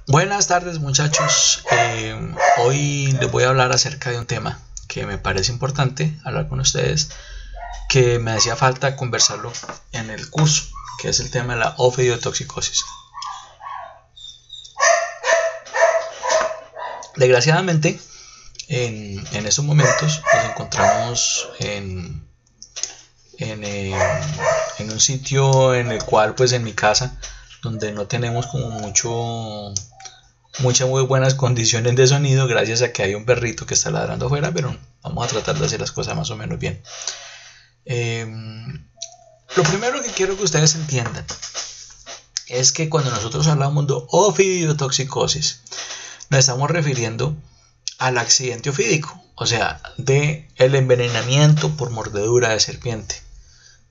Buenas tardes muchachos. Hoy les voy a hablar acerca de un tema que me parece importante hablar con ustedes, que me hacía falta conversarlo en el curso, que es el tema de la ofidiatoxicosis. Desgraciadamente, en estos momentos nos encontramos en, eh, en un sitio en el cual, pues en mi casa, donde no tenemos como muchas muy buenas condiciones de sonido, gracias a que hay un perrito que está ladrando afuera, pero vamos a tratar de hacer las cosas más o menos bien. Eh, lo primero que quiero que ustedes entiendan es que cuando nosotros hablamos de ofidiatoxicosis, nos estamos refiriendo al accidente ofídico, o sea, de el envenenamiento por mordedura de serpiente,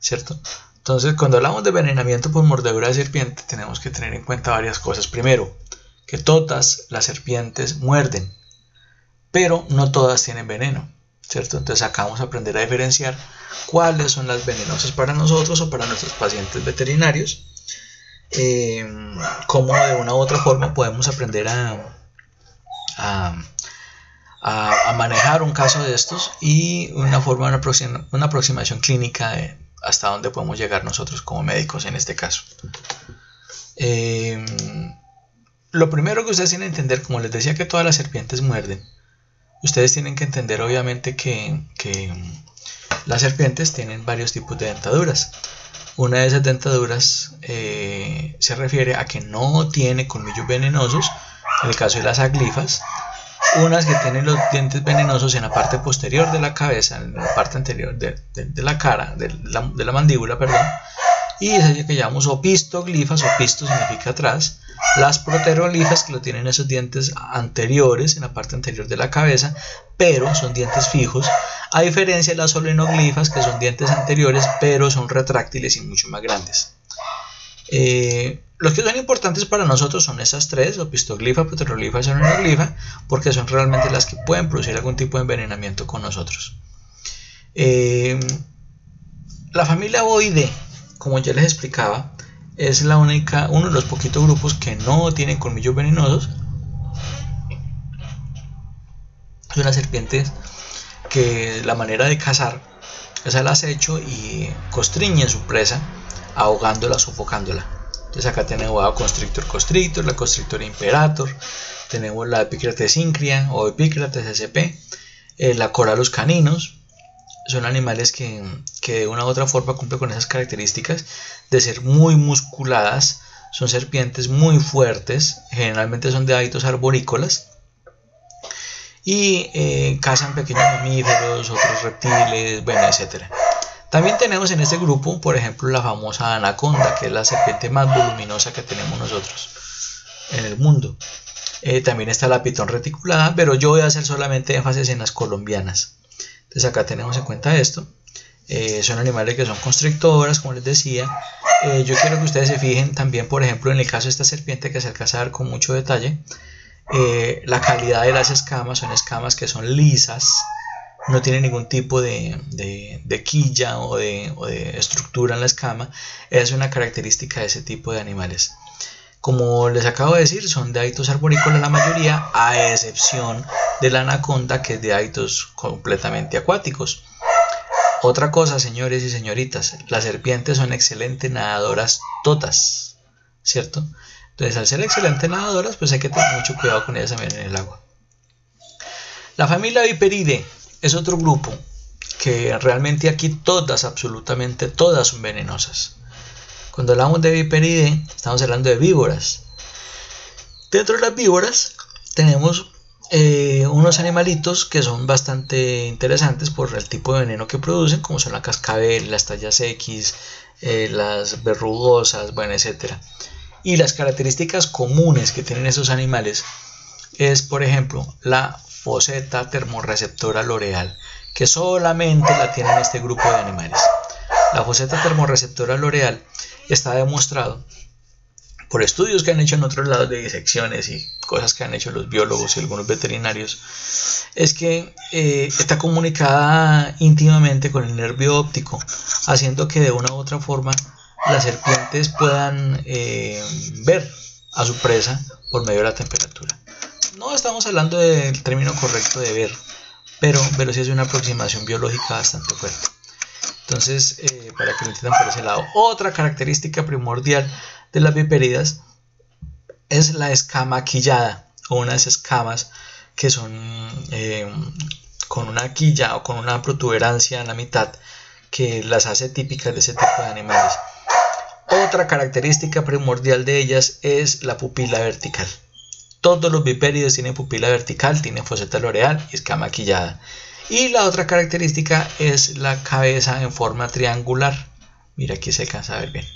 ¿cierto? Entonces, cuando hablamos de envenenamiento por mordedura de serpiente, tenemos que tener en cuenta varias cosas. Primero, que todas las serpientes muerden, pero no todas tienen veneno, ¿cierto? Entonces acá vamos a aprender a diferenciar cuáles son las venenosas para nosotros o para nuestros pacientes veterinarios, cómo de una u otra forma podemos aprender a manejar un caso de estos y una aproximación clínica de hasta dónde podemos llegar nosotros como médicos en este caso. Lo primero que ustedes tienen que entender, como les decía que todas las serpientes muerden, ustedes tienen que entender obviamente que las serpientes tienen varios tipos de dentaduras. Una de esas dentaduras se refiere a que no tiene colmillos venenosos, en el caso de las aglifas. Unas que tienen los dientes venenosos en la parte posterior de la cabeza, en la parte anterior de la cara, de la mandíbula, perdón. Y es que llamamos opistoglifas, opisto significa atrás. Las proteroglifas, que lo tienen esos dientes anteriores, en la parte anterior de la cabeza, pero son dientes fijos, a diferencia de las solenoglifas, que son dientes anteriores, pero son retráctiles y mucho más grandes. Los que son importantes para nosotros son esas tres, opistoglifa, proteroglifa y solenoglifa, porque son realmente las que pueden producir algún tipo de envenenamiento con nosotros. La familia Ovoidae, como ya les explicaba, es uno de los poquitos grupos que no tienen colmillos venenosos. Son unas serpientes que la manera de cazar es al acecho y constriñen su presa, ahogándola, sofocándola. Entonces acá tenemos a Constrictor constrictor, la Constrictor imperator, tenemos la Epicrates incria o Epicrates sp, la Corallus caninos. Son animales que de una u otra forma cumplen con esas características de ser muy musculadas. Son serpientes muy fuertes, generalmente son de hábitos arborícolas y cazan pequeños mamíferos, otros reptiles, bueno, etc. También tenemos en este grupo, por ejemplo, la famosa anaconda, que es la serpiente más voluminosa que tenemos nosotros en el mundo. También está la pitón reticulada, pero yo voy a hacer solamente énfasis en las colombianas. Entonces acá tenemos en cuenta esto. Son animales que son constrictoras, como les decía. Yo quiero que ustedes se fijen también, por ejemplo, en el caso de esta serpiente, que se alcanza a ver con mucho detalle. La calidad de las escamas, son escamas que son lisas, no tienen ningún tipo de quilla o de estructura en la escama. Es una característica de ese tipo de animales. Como les acabo de decir, son de hábitos arborícolas la mayoría, a excepción de la anaconda, que es de hábitos completamente acuáticos. Otra cosa, señores y señoritas, las serpientes son excelentes nadadoras todas, ¿cierto? Entonces, al ser excelentes nadadoras, pues hay que tener mucho cuidado con ellas también en el agua. La familia Viperidae es otro grupo que realmente aquí todas, absolutamente todas son venenosas. Cuando hablamos de Viperidae, estamos hablando de víboras. Dentro de las víboras tenemos unos animalitos que son bastante interesantes por el tipo de veneno que producen, como son la cascabel, las tallas X, las verrugosas, bueno, etc. Y las características comunes que tienen esos animales es, por ejemplo, la foseta termorreceptora loreal, que solamente la tienen este grupo de animales. La foseta termorreceptora loreal está demostrado por estudios que han hecho en otros lados de disecciones y cosas que han hecho los biólogos y algunos veterinarios, es que está comunicada íntimamente con el nervio óptico, haciendo que de una u otra forma las serpientes puedan ver a su presa por medio de la temperatura. No estamos hablando del término correcto de ver, pero sí es una aproximación biológica bastante fuerte. Entonces, para que lo entiendan por ese lado. Otra característica primordial de las vipéridas es la escama quillada, o unas escamas que son con una quilla o con una protuberancia en la mitad que las hace típicas de ese tipo de animales. Otra característica primordial de ellas es la pupila vertical. Todos los vipéridos tienen pupila vertical, tienen foseta loreal y escama quillada. Y la otra característica es la cabeza en forma triangular. Mira, aquí se alcanza a ver bien,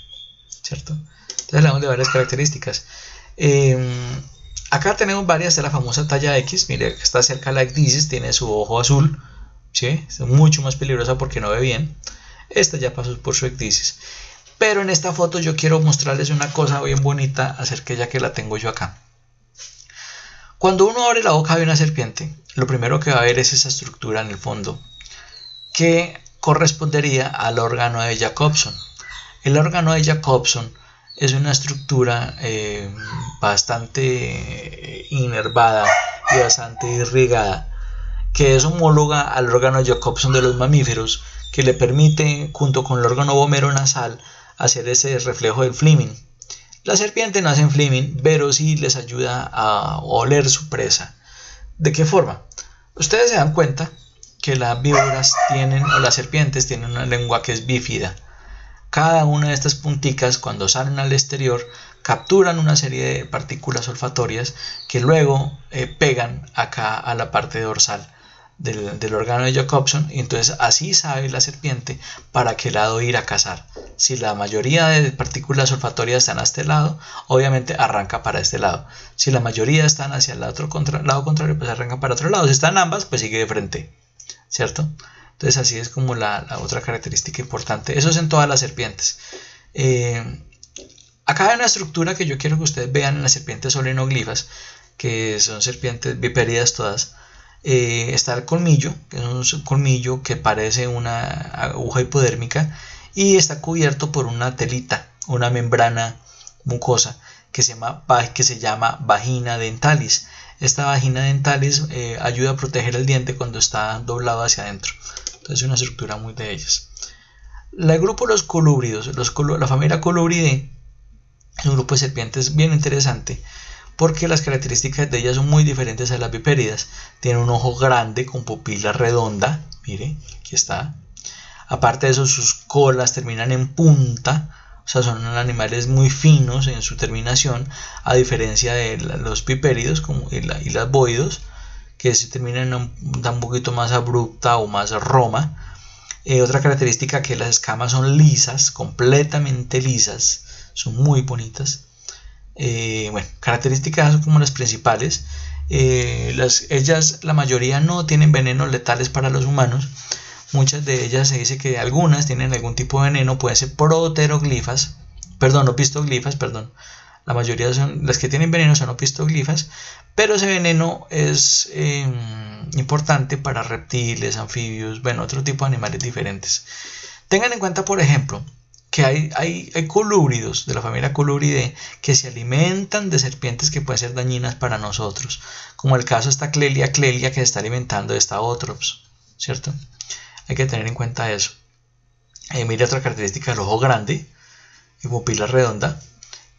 ¿cierto? Entonces hablamos de varias características. Acá tenemos varias de la famosa talla X. Mire, está cerca la ecdysis, tiene su ojo azul, ¿sí? Es mucho más peligrosa porque no ve bien. Esta ya pasó por su ecdysis. Pero en esta foto yo quiero mostrarles una cosa bien bonita acerca de ella, que la tengo yo acá. Cuando uno abre la boca de una serpiente, lo primero que va a ver es esa estructura en el fondo, que correspondería al órgano de Jacobson. El órgano de Jacobson es una estructura bastante inervada y bastante irrigada, que es homóloga al órgano de Jacobson de los mamíferos, que le permite, junto con el órgano vomeronasal, hacer ese reflejo del fleming. Las serpientes no hacen fleming, pero sí les ayuda a oler su presa. ¿De qué forma? Ustedes se dan cuenta que las víboras tienen, o las serpientes tienen una lengua que es bífida. Cada una de estas punticas, cuando salen al exterior, capturan una serie de partículas olfatorias que luego pegan acá a la parte dorsal del órgano de Jacobson, y entonces así sabe la serpiente para qué lado ir a cazar. Si la mayoría de partículas olfatorias están a este lado, obviamente arranca para este lado. Si la mayoría están hacia el lado contrario, pues arranca para otro lado. Si están ambas, pues sigue de frente, ¿cierto? Entonces así es como la otra característica importante. Eso es en todas las serpientes. Acá hay una estructura que yo quiero que ustedes vean en las serpientes solenoglifas, que son serpientes vipéridas todas. Está el colmillo, que es un colmillo que parece una aguja hipodérmica y está cubierto por una telita, una membrana mucosa que se llama vagina dentalis. Esta vagina dentalis ayuda a proteger el diente cuando está doblado hacia adentro. Entonces es una estructura muy de ellas. El grupo de los colúbridos, la familia Colubridae, es un grupo de serpientes bien interesante, porque las características de ellas son muy diferentes a las vipéridas. Tienen un ojo grande con pupila redonda, mire, aquí está. Aparte de eso, sus colas terminan en punta, o sea, son animales muy finos en su terminación, a diferencia de los vipéridos y las boidos, que se terminan un poquito más abrupta o más roma. Otra característica, que las escamas son lisas, completamente lisas, son muy bonitas. Bueno, características son como las principales. Ellas, la mayoría, no tienen venenos letales para los humanos. Muchas de ellas, se dice que algunas tienen algún tipo de veneno, pueden ser proteroglifas, opistoglifas, la mayoría son las que tienen veneno, son opistoglifas, pero ese veneno es importante para reptiles, anfibios, bueno, otro tipo de animales diferentes. Tengan en cuenta, por ejemplo, que hay colúbridos de la familia Colubridae que se alimentan de serpientes que pueden ser dañinas para nosotros, como el caso de esta Clelia que se está alimentando de esta Otrops, ¿cierto? Hay que tener en cuenta eso. Mira, otra característica del ojo grande y pupila redonda.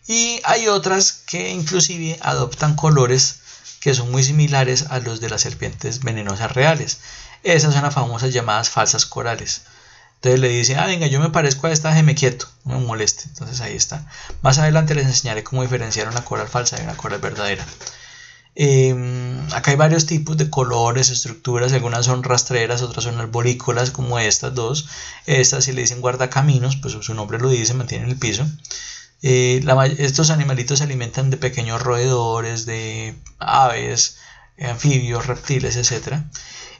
Y hay otras que inclusive adoptan colores que son muy similares a los de las serpientes venenosas reales. Esas son las famosas llamadas falsas corales. Entonces le dicen, venga, yo me parezco a esta, déjeme quieto, no me moleste. Entonces ahí está. Más adelante les enseñaré cómo diferenciar una coral falsa de una coral verdadera. Acá hay varios tipos de colores, estructuras. Algunas son rastreras, otras son arborícolas, como estas dos. Estas, si le dicen guardacaminos, pues su nombre lo dice, mantienen el piso. Estos animalitos se alimentan de pequeños roedores, de aves, anfibios, reptiles, etc.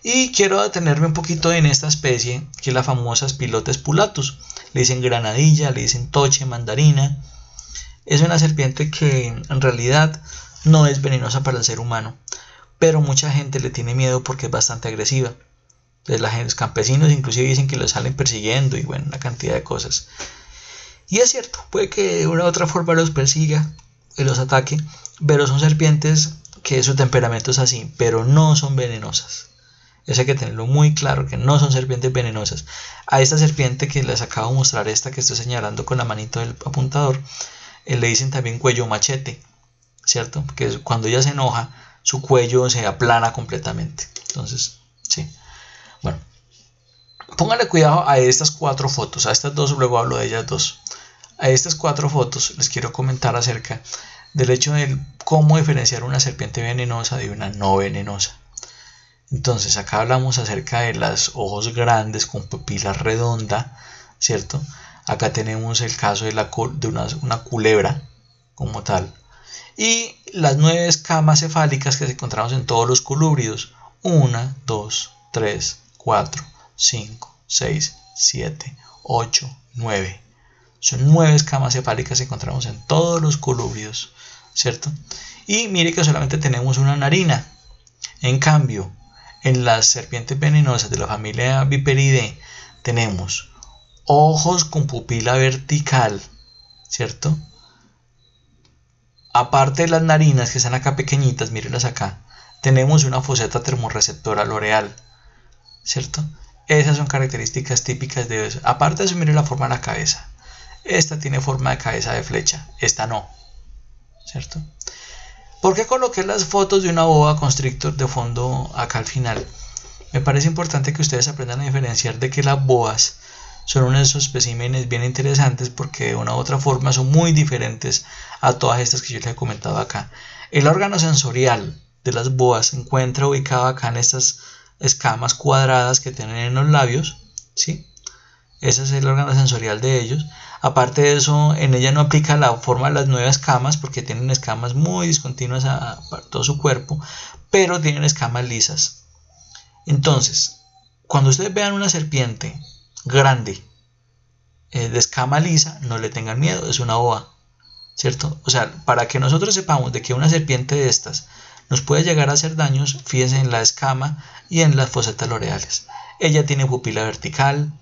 Y quiero detenerme un poquito en esta especie, que es la famosa Spilotes pulatus. Le dicen granadilla, le dicen toche, mandarina. Es una serpiente que en realidad no es venenosa para el ser humano, pero mucha gente le tiene miedo porque es bastante agresiva. Entonces los campesinos inclusive dicen que lo salen persiguiendo y bueno, una cantidad de cosas. Y es cierto, puede que de una u otra forma los persiga, y los ataque, pero son serpientes que su temperamento es así, pero no son venenosas. Eso hay que tenerlo muy claro, que no son serpientes venenosas. A esta serpiente que les acabo de mostrar, esta que estoy señalando con la manito del apuntador, le dicen también cuello machete, ¿cierto? Porque cuando ella se enoja, su cuello se aplana completamente. Entonces, sí. Bueno, pónganle cuidado a estas 4 fotos, a estas 2, luego hablo de ellas 2. A estas 4 fotos les quiero comentar acerca del hecho de cómo diferenciar una serpiente venenosa de una no venenosa. Entonces, acá hablamos acerca de los ojos grandes con pupila redonda, ¿cierto? Acá tenemos el caso de una culebra como tal. Y las 9 escamas cefálicas que encontramos en todos los colúbridos. 1, 2, 3, 4, 5, 6, 7, 8, 9. Son 9 escamas cefálicas que encontramos en todos los colúbridos, ¿cierto? Y mire que solamente tenemos una narina. En cambio, en las serpientes venenosas de la familia Viperidae tenemos ojos con pupila vertical, ¿cierto? Aparte de las narinas que están acá pequeñitas, mírenlas acá, tenemos una foseta termorreceptora loreal, ¿cierto? Esas son características típicas de eso. Aparte de eso, miren la forma de la cabeza. Esta tiene forma de cabeza de flecha, esta no, ¿cierto? ¿Por qué coloqué las fotos de una boa constrictor de fondo acá al final? Me parece importante que ustedes aprendan a diferenciar de que las boas son uno de esos especímenes bien interesantes porque de una u otra forma son muy diferentes a todas estas que yo les he comentado acá. El órgano sensorial de las boas se encuentra ubicado acá en estas escamas cuadradas que tienen en los labios, ¿sí? Ese es el órgano sensorial de ellos. Aparte de eso, en ella no aplica la forma de las 9 escamas porque tienen escamas muy discontinuas a todo su cuerpo, pero tienen escamas lisas. Entonces, cuando ustedes vean una serpiente grande de escama lisa, no le tengan miedo, es una boa, ¿cierto? O sea, para que nosotros sepamos de que una serpiente de estas nos puede llegar a hacer daños, fíjense en la escama y en las fosetas loreales. Ella tiene pupila vertical,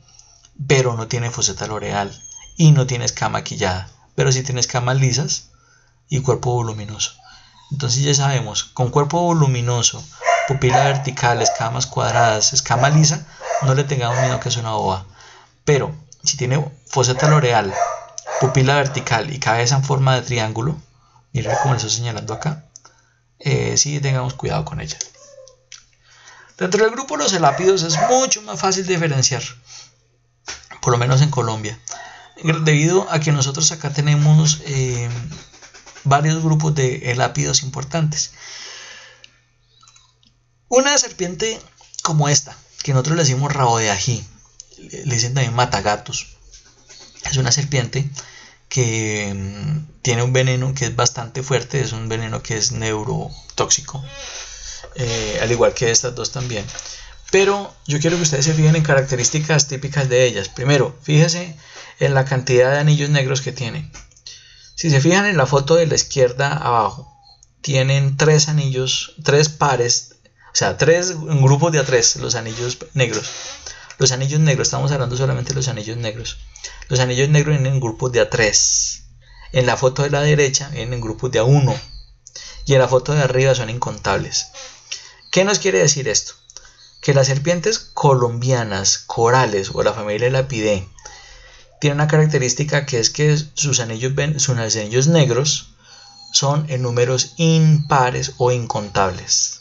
pero no tiene foseta loreal y no tiene escama quillada, pero sí tiene escamas lisas y cuerpo voluminoso. Entonces ya sabemos, con cuerpo voluminoso, pupila vertical, escamas cuadradas, escama lisa, no le tengamos miedo que es una boa. Pero si tiene foseta loreal, pupila vertical y cabeza en forma de triángulo, miren como lo estoy señalando acá, sí tengamos cuidado con ella. Dentro del grupo de los elápidos es mucho más fácil de diferenciar, por lo menos en Colombia, debido a que nosotros acá tenemos varios grupos de elápidos importantes. Una serpiente como esta, que nosotros le decimos rabo de ají, le dicen también matagatos, es una serpiente que tiene un veneno que es bastante fuerte, es un veneno que es neurotóxico, al igual que estas dos también. Pero yo quiero que ustedes se fijen en características típicas de ellas. Primero, fíjense en la cantidad de anillos negros que tienen. Si se fijan en la foto de la izquierda abajo, tienen 3 anillos, 3 pares, o sea, 3 grupos de a 3, los anillos negros. Los anillos negros, estamos hablando solamente de los anillos negros. Los anillos negros vienen en grupos de a 3. En la foto de la derecha vienen en grupos de a 1. Y en la foto de arriba son incontables. ¿Qué nos quiere decir esto? Que las serpientes colombianas, corales o la familia Elapidae tienen una característica que es que sus anillos negros son en números impares o incontables.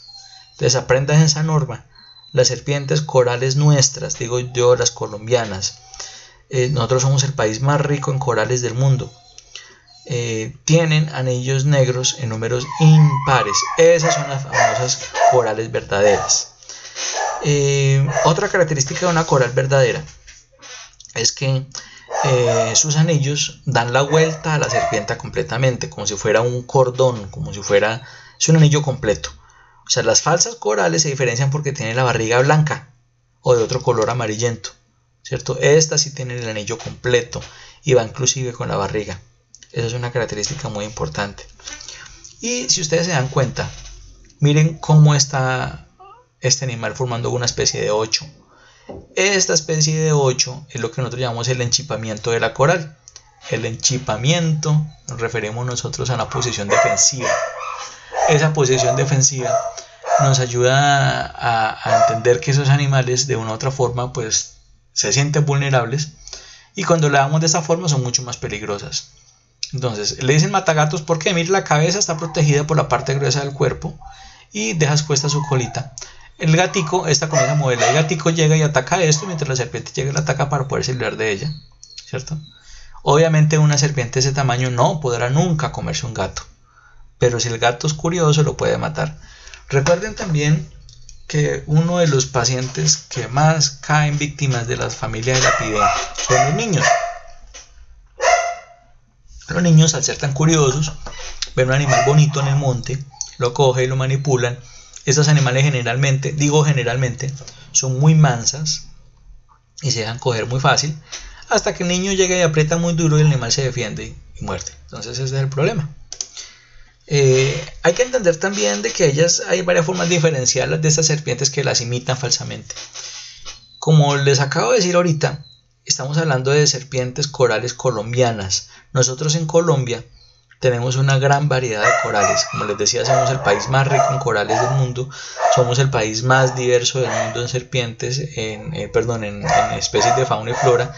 Entonces aprendan esa norma. Las serpientes corales nuestras, digo yo, las colombianas, nosotros somos el país más rico en corales del mundo, tienen anillos negros en números impares. Esas son las famosas corales verdaderas. Otra característica de una coral verdadera es que sus anillos dan la vuelta a la serpiente completamente, como si fuera un cordón, es un anillo completo. O sea, las falsas corales se diferencian porque tienen la barriga blanca o de otro color amarillento, ¿cierto? Estas sí tienen el anillo completo y va inclusive con la barriga. Esa es una característica muy importante. Y si ustedes se dan cuenta, miren cómo está este animal formando una especie de 8. Esta especie de 8 es lo que nosotros llamamos el enchipamiento de la coral. el enchipamiento, nos referimos nosotros a una posición defensiva. Esa posición defensiva nos ayuda a entender que esos animales de una u otra forma pues se sienten vulnerables, y cuando le damos de esa forma son mucho más peligrosas. Entonces le dicen matagatos porque mire, la cabeza está protegida por la parte gruesa del cuerpo y deja expuesta su colita. El gatico, esta comienza a moverla, el gatico llega y ataca esto, mientras la serpiente llega y la ataca para poderse librar de ella, ¿cierto? Obviamente una serpiente de ese tamaño no podrá nunca comerse un gato, pero si el gato es curioso lo puede matar. Recuerden también que uno de los pacientes que más caen víctimas de las familias de la epidemia son los niños. Los niños, al ser tan curiosos, ven un animal bonito en el monte, lo cogen y lo manipulan. Estos animales generalmente, son muy mansas y se dejan coger muy fácil, hasta que el niño llega y aprieta muy duro y el animal se defiende y muerde. Entonces ese es el problema. Hay que entender también de que hay varias formas de diferenciarlas de estas serpientes que las imitan falsamente. Como les acabo de decir ahorita, estamos hablando de serpientes corales colombianas. Nosotros en Colombia tenemos una gran variedad de corales. Como les decía, somos el país más rico en corales del mundo. Somos el país más diverso del mundo en serpientes, en especies de fauna y flora,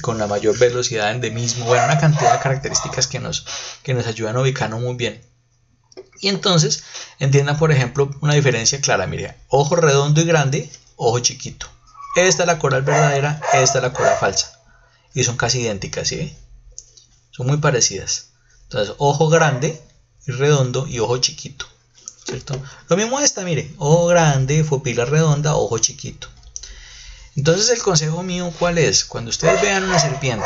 con la mayor velocidad de endemismo. Bueno, una cantidad de características que nos ayudan a ubicarnos muy bien. Y entonces, entiendan, por ejemplo, una diferencia clara. Mire, ojo redondo y grande, ojo chiquito. Esta es la coral verdadera, esta es la coral falsa. Y son casi idénticas, ¿sí? Son muy parecidas. Entonces, ojo grande y redondo y ojo chiquito, ¿cierto? Lo mismo esta, mire, ojo grande, pupila redonda, ojo chiquito. Entonces, el consejo mío, ¿cuál es? Cuando ustedes vean una serpiente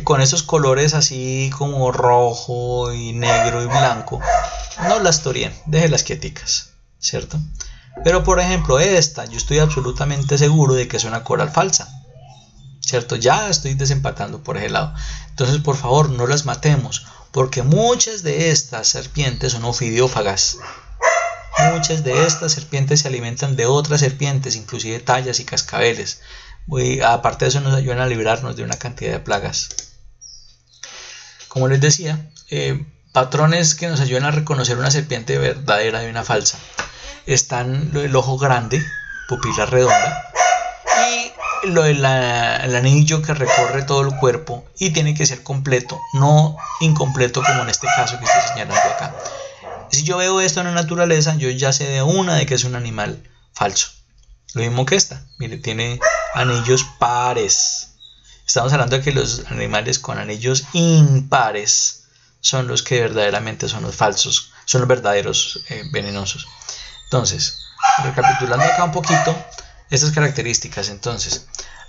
con esos colores así como rojo y negro y blanco, no las toreen, déjenlas quieticas, ¿cierto? Pero, por ejemplo, esta, yo estoy absolutamente seguro de que es una coral falsa, ¿cierto? Ya estoy desempatando por ese lado. Entonces, por favor, no las matemos, porque muchas de estas serpientes son ofidiófagas. Muchas de estas serpientes se alimentan de otras serpientes, inclusive tallas y cascabeles. Aparte de eso, nos ayudan a librarnos de una cantidad de plagas. Como les decía, patrones que nos ayudan a reconocer una serpiente verdadera de una falsa. Están lo del ojo grande, pupila redonda, y lo del anillo que recorre todo el cuerpo y tiene que ser completo, no incompleto como en este caso que estoy señalando acá. Si yo veo esto en la naturaleza, yo ya sé de una de que es un animal falso. Lo mismo que esta, mire, tiene anillos pares. Estamos hablando de que los animales con anillos impares son los que verdaderamente son los falsos, son los verdaderos venenosos. Entonces, recapitulando acá un poquito estas características, entonces,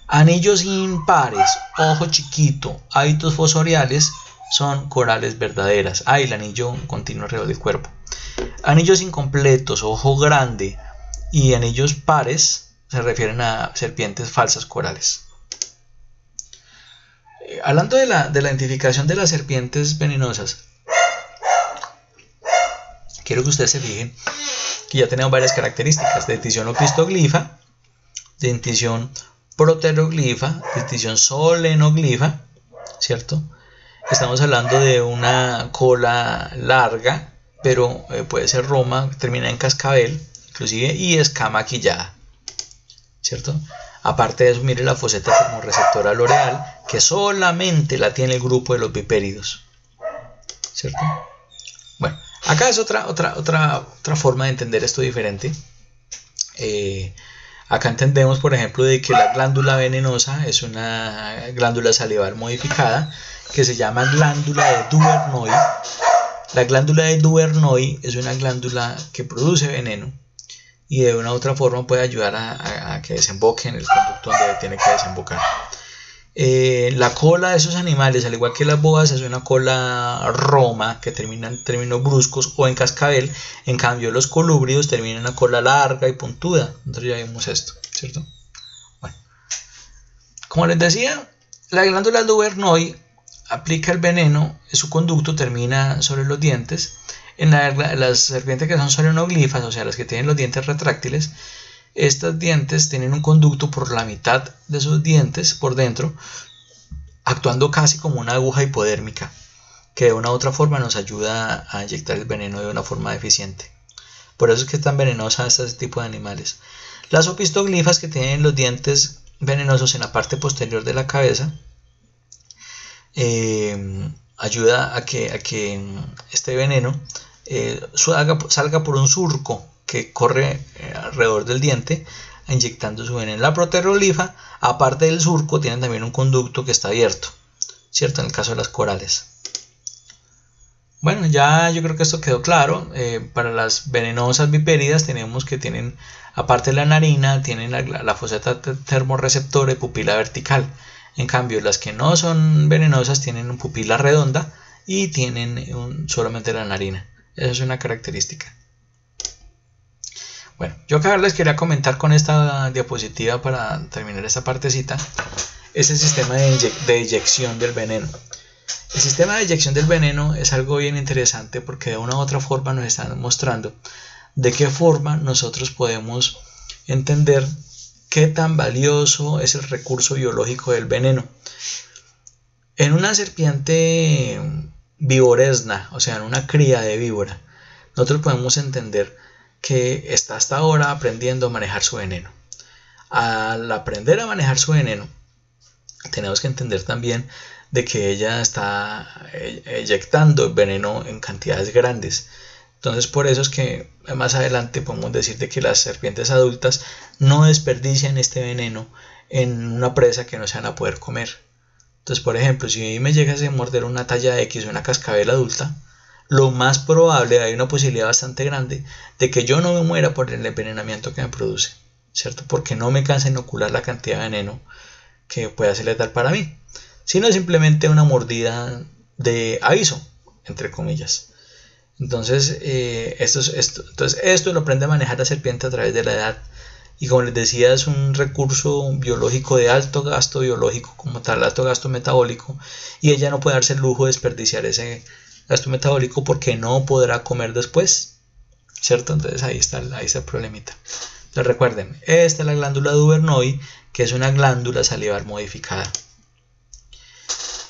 anillos impares, ojo chiquito, hábitos fosoriales son corales verdaderas. El anillo continuo alrededor del cuerpo. Anillos incompletos, ojo grande y anillos pares se refieren a serpientes falsas corales. Hablando de la identificación de las serpientes venenosas, quiero que ustedes se fijen que ya tenemos varias características: dentición opistoglifa, dentición proteroglifa, dentición solenoglifa, ¿cierto? Estamos hablando de una cola larga, pero puede ser roma, termina en cascabel, inclusive, y escama quillada, ¿cierto? Aparte de eso, mire la foseta termorreceptora loreal, que solamente la tiene el grupo de los vipéridos, ¿cierto? Bueno, acá es otra forma de entender esto diferente. Acá entendemos, por ejemplo, de que la glándula venenosa es una glándula salival modificada que se llama glándula de Duvernoy. La glándula de Duvernoy es una glándula que produce veneno y de una u otra forma puede ayudar a que desemboque en el conducto donde tiene que desembocar. La cola de esos animales, al igual que las boas, es una cola roma que termina en términos bruscos o en cascabel. En cambio, los colúbridos terminan en una cola larga y puntuda. Nosotros ya vimos esto, ¿cierto? Bueno, como les decía, la glándula de Duvernoy aplica el veneno, su conducto termina sobre los dientes. En las serpientes que son solenoglifas, o sea, las que tienen los dientes retráctiles, estos dientes tienen un conducto por la mitad de sus dientes por dentro, actuando casi como una aguja hipodérmica, que de una u otra forma nos ayuda a inyectar el veneno de una forma eficiente. Por eso es que es tan venenosa este tipo de animales. Las opistoglifas, que tienen los dientes venenosos en la parte posterior de la cabeza, ayuda a que este veneno salga por un surco que corre alrededor del diente, inyectando su veneno. La proteroglifa, aparte del surco, tiene también un conducto que está abierto, ¿cierto? En el caso de las corales. Bueno, ya yo creo que esto quedó claro. Para las venenosas vipéridas tenemos que tienen, aparte de la narina, tienen la foseta termorreceptora y pupila vertical. En cambio, las que no son venenosas tienen una pupila redonda y tienen solamente la narina. Esa es una característica. Bueno, yo acá les quería comentar con esta diapositiva para terminar esta partecita, es el sistema de eyección del veneno. El sistema de eyección del veneno es algo bien interesante porque de una u otra forma nos están mostrando de qué forma nosotros podemos entender qué tan valioso es el recurso biológico del veneno. En una serpiente vivoresna, o sea, en una cría de víbora, nosotros podemos entender que está hasta ahora aprendiendo a manejar su veneno. Al aprender a manejar su veneno, tenemos que entender también de que ella está eyectando veneno en cantidades grandes. Entonces, por eso es que más adelante podemos decir de que las serpientes adultas no desperdician este veneno en una presa que no se van a poder comer. Entonces, por ejemplo, si me llegase a morder una talla X o una cascabel adulta, lo más probable, hay una posibilidad bastante grande de que yo no me muera por el envenenamiento que me produce, ¿cierto? Porque no me cansa inocular la cantidad de veneno que pueda ser letal para mí, sino simplemente una mordida de aviso, entre comillas. Entonces, esto lo aprende a manejar la serpiente a través de la edad. Y como les decía, es un recurso biológico de alto gasto biológico, como tal, alto gasto metabólico, y ella no puede darse el lujo de desperdiciar ese gasto metabólico porque no podrá comer después, ¿cierto? Entonces ahí está el problemita. Entonces recuerden, esta es la glándula Duvernoy, que es una glándula salivar modificada.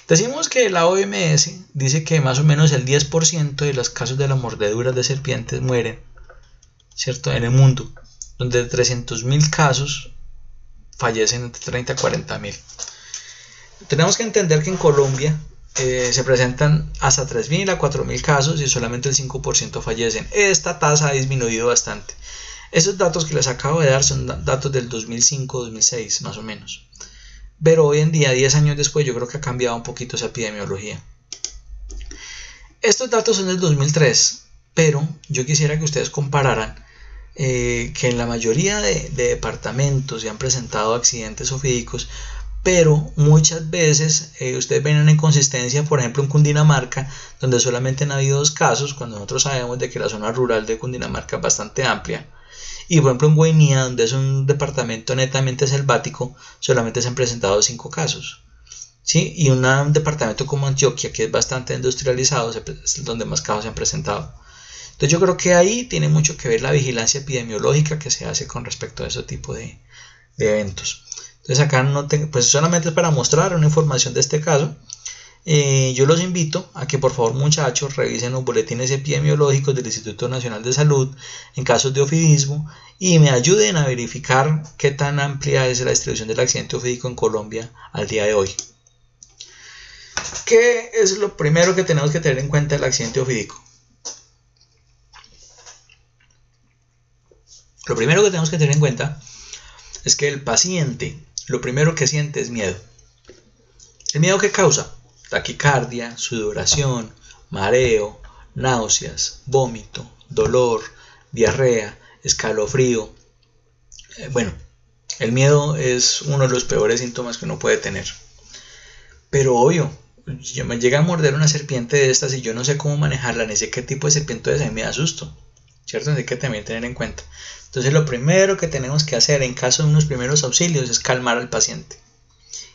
Decimos que la OMS dice que más o menos el 10% de los casos de las mordeduras de serpientes mueren, ¿cierto? En el mundo, donde de 300.000 casos fallecen entre 30 a 40.000. Tenemos que entender que en Colombia se presentan hasta 3.000 a 4.000 casos y solamente el 5% fallecen. Esta tasa ha disminuido bastante. Esos datos que les acabo de dar son datos del 2005-2006 más o menos. Pero hoy en día, 10 años después, yo creo que ha cambiado un poquito esa epidemiología. Estos datos son del 2003, pero yo quisiera que ustedes compararan que en la mayoría de departamentos se han presentado accidentes ofídicos, pero muchas veces ustedes ven una inconsistencia, por ejemplo en Cundinamarca, donde solamente han habido 2 casos, cuando nosotros sabemos de que la zona rural de Cundinamarca es bastante amplia. Y por ejemplo en Guainía, donde es un departamento netamente selvático, solamente se han presentado 5 casos. ¿Sí? Y un departamento como Antioquia, que es bastante industrializado, es donde más casos se han presentado. Entonces yo creo que ahí tiene mucho que ver la vigilancia epidemiológica que se hace con respecto a ese tipo de eventos. Entonces acá pues solamente es para mostrar una información de este caso. Yo los invito a que por favor muchachos revisen los boletines epidemiológicos del Instituto Nacional de Salud en casos de ofidismo y me ayuden a verificar qué tan amplia es la distribución del accidente ofídico en Colombia al día de hoy. ¿Qué es lo primero que tenemos que tener en cuenta del accidente ofídico? Lo primero que tenemos que tener en cuenta es que el paciente lo primero que siente es miedo. ¿El miedo qué causa? Taquicardia, sudoración, mareo, náuseas, vómito, dolor, diarrea, escalofrío. Bueno, el miedo es uno de los peores síntomas que uno puede tener. Pero obvio, yo me llega a morder una serpiente de estas y yo no sé cómo manejarla, ni sé qué tipo de serpiente es, me asusto, ¿cierto? Hay que también tener en cuenta. Entonces lo primero que tenemos que hacer en caso de unos primeros auxilios es calmar al paciente.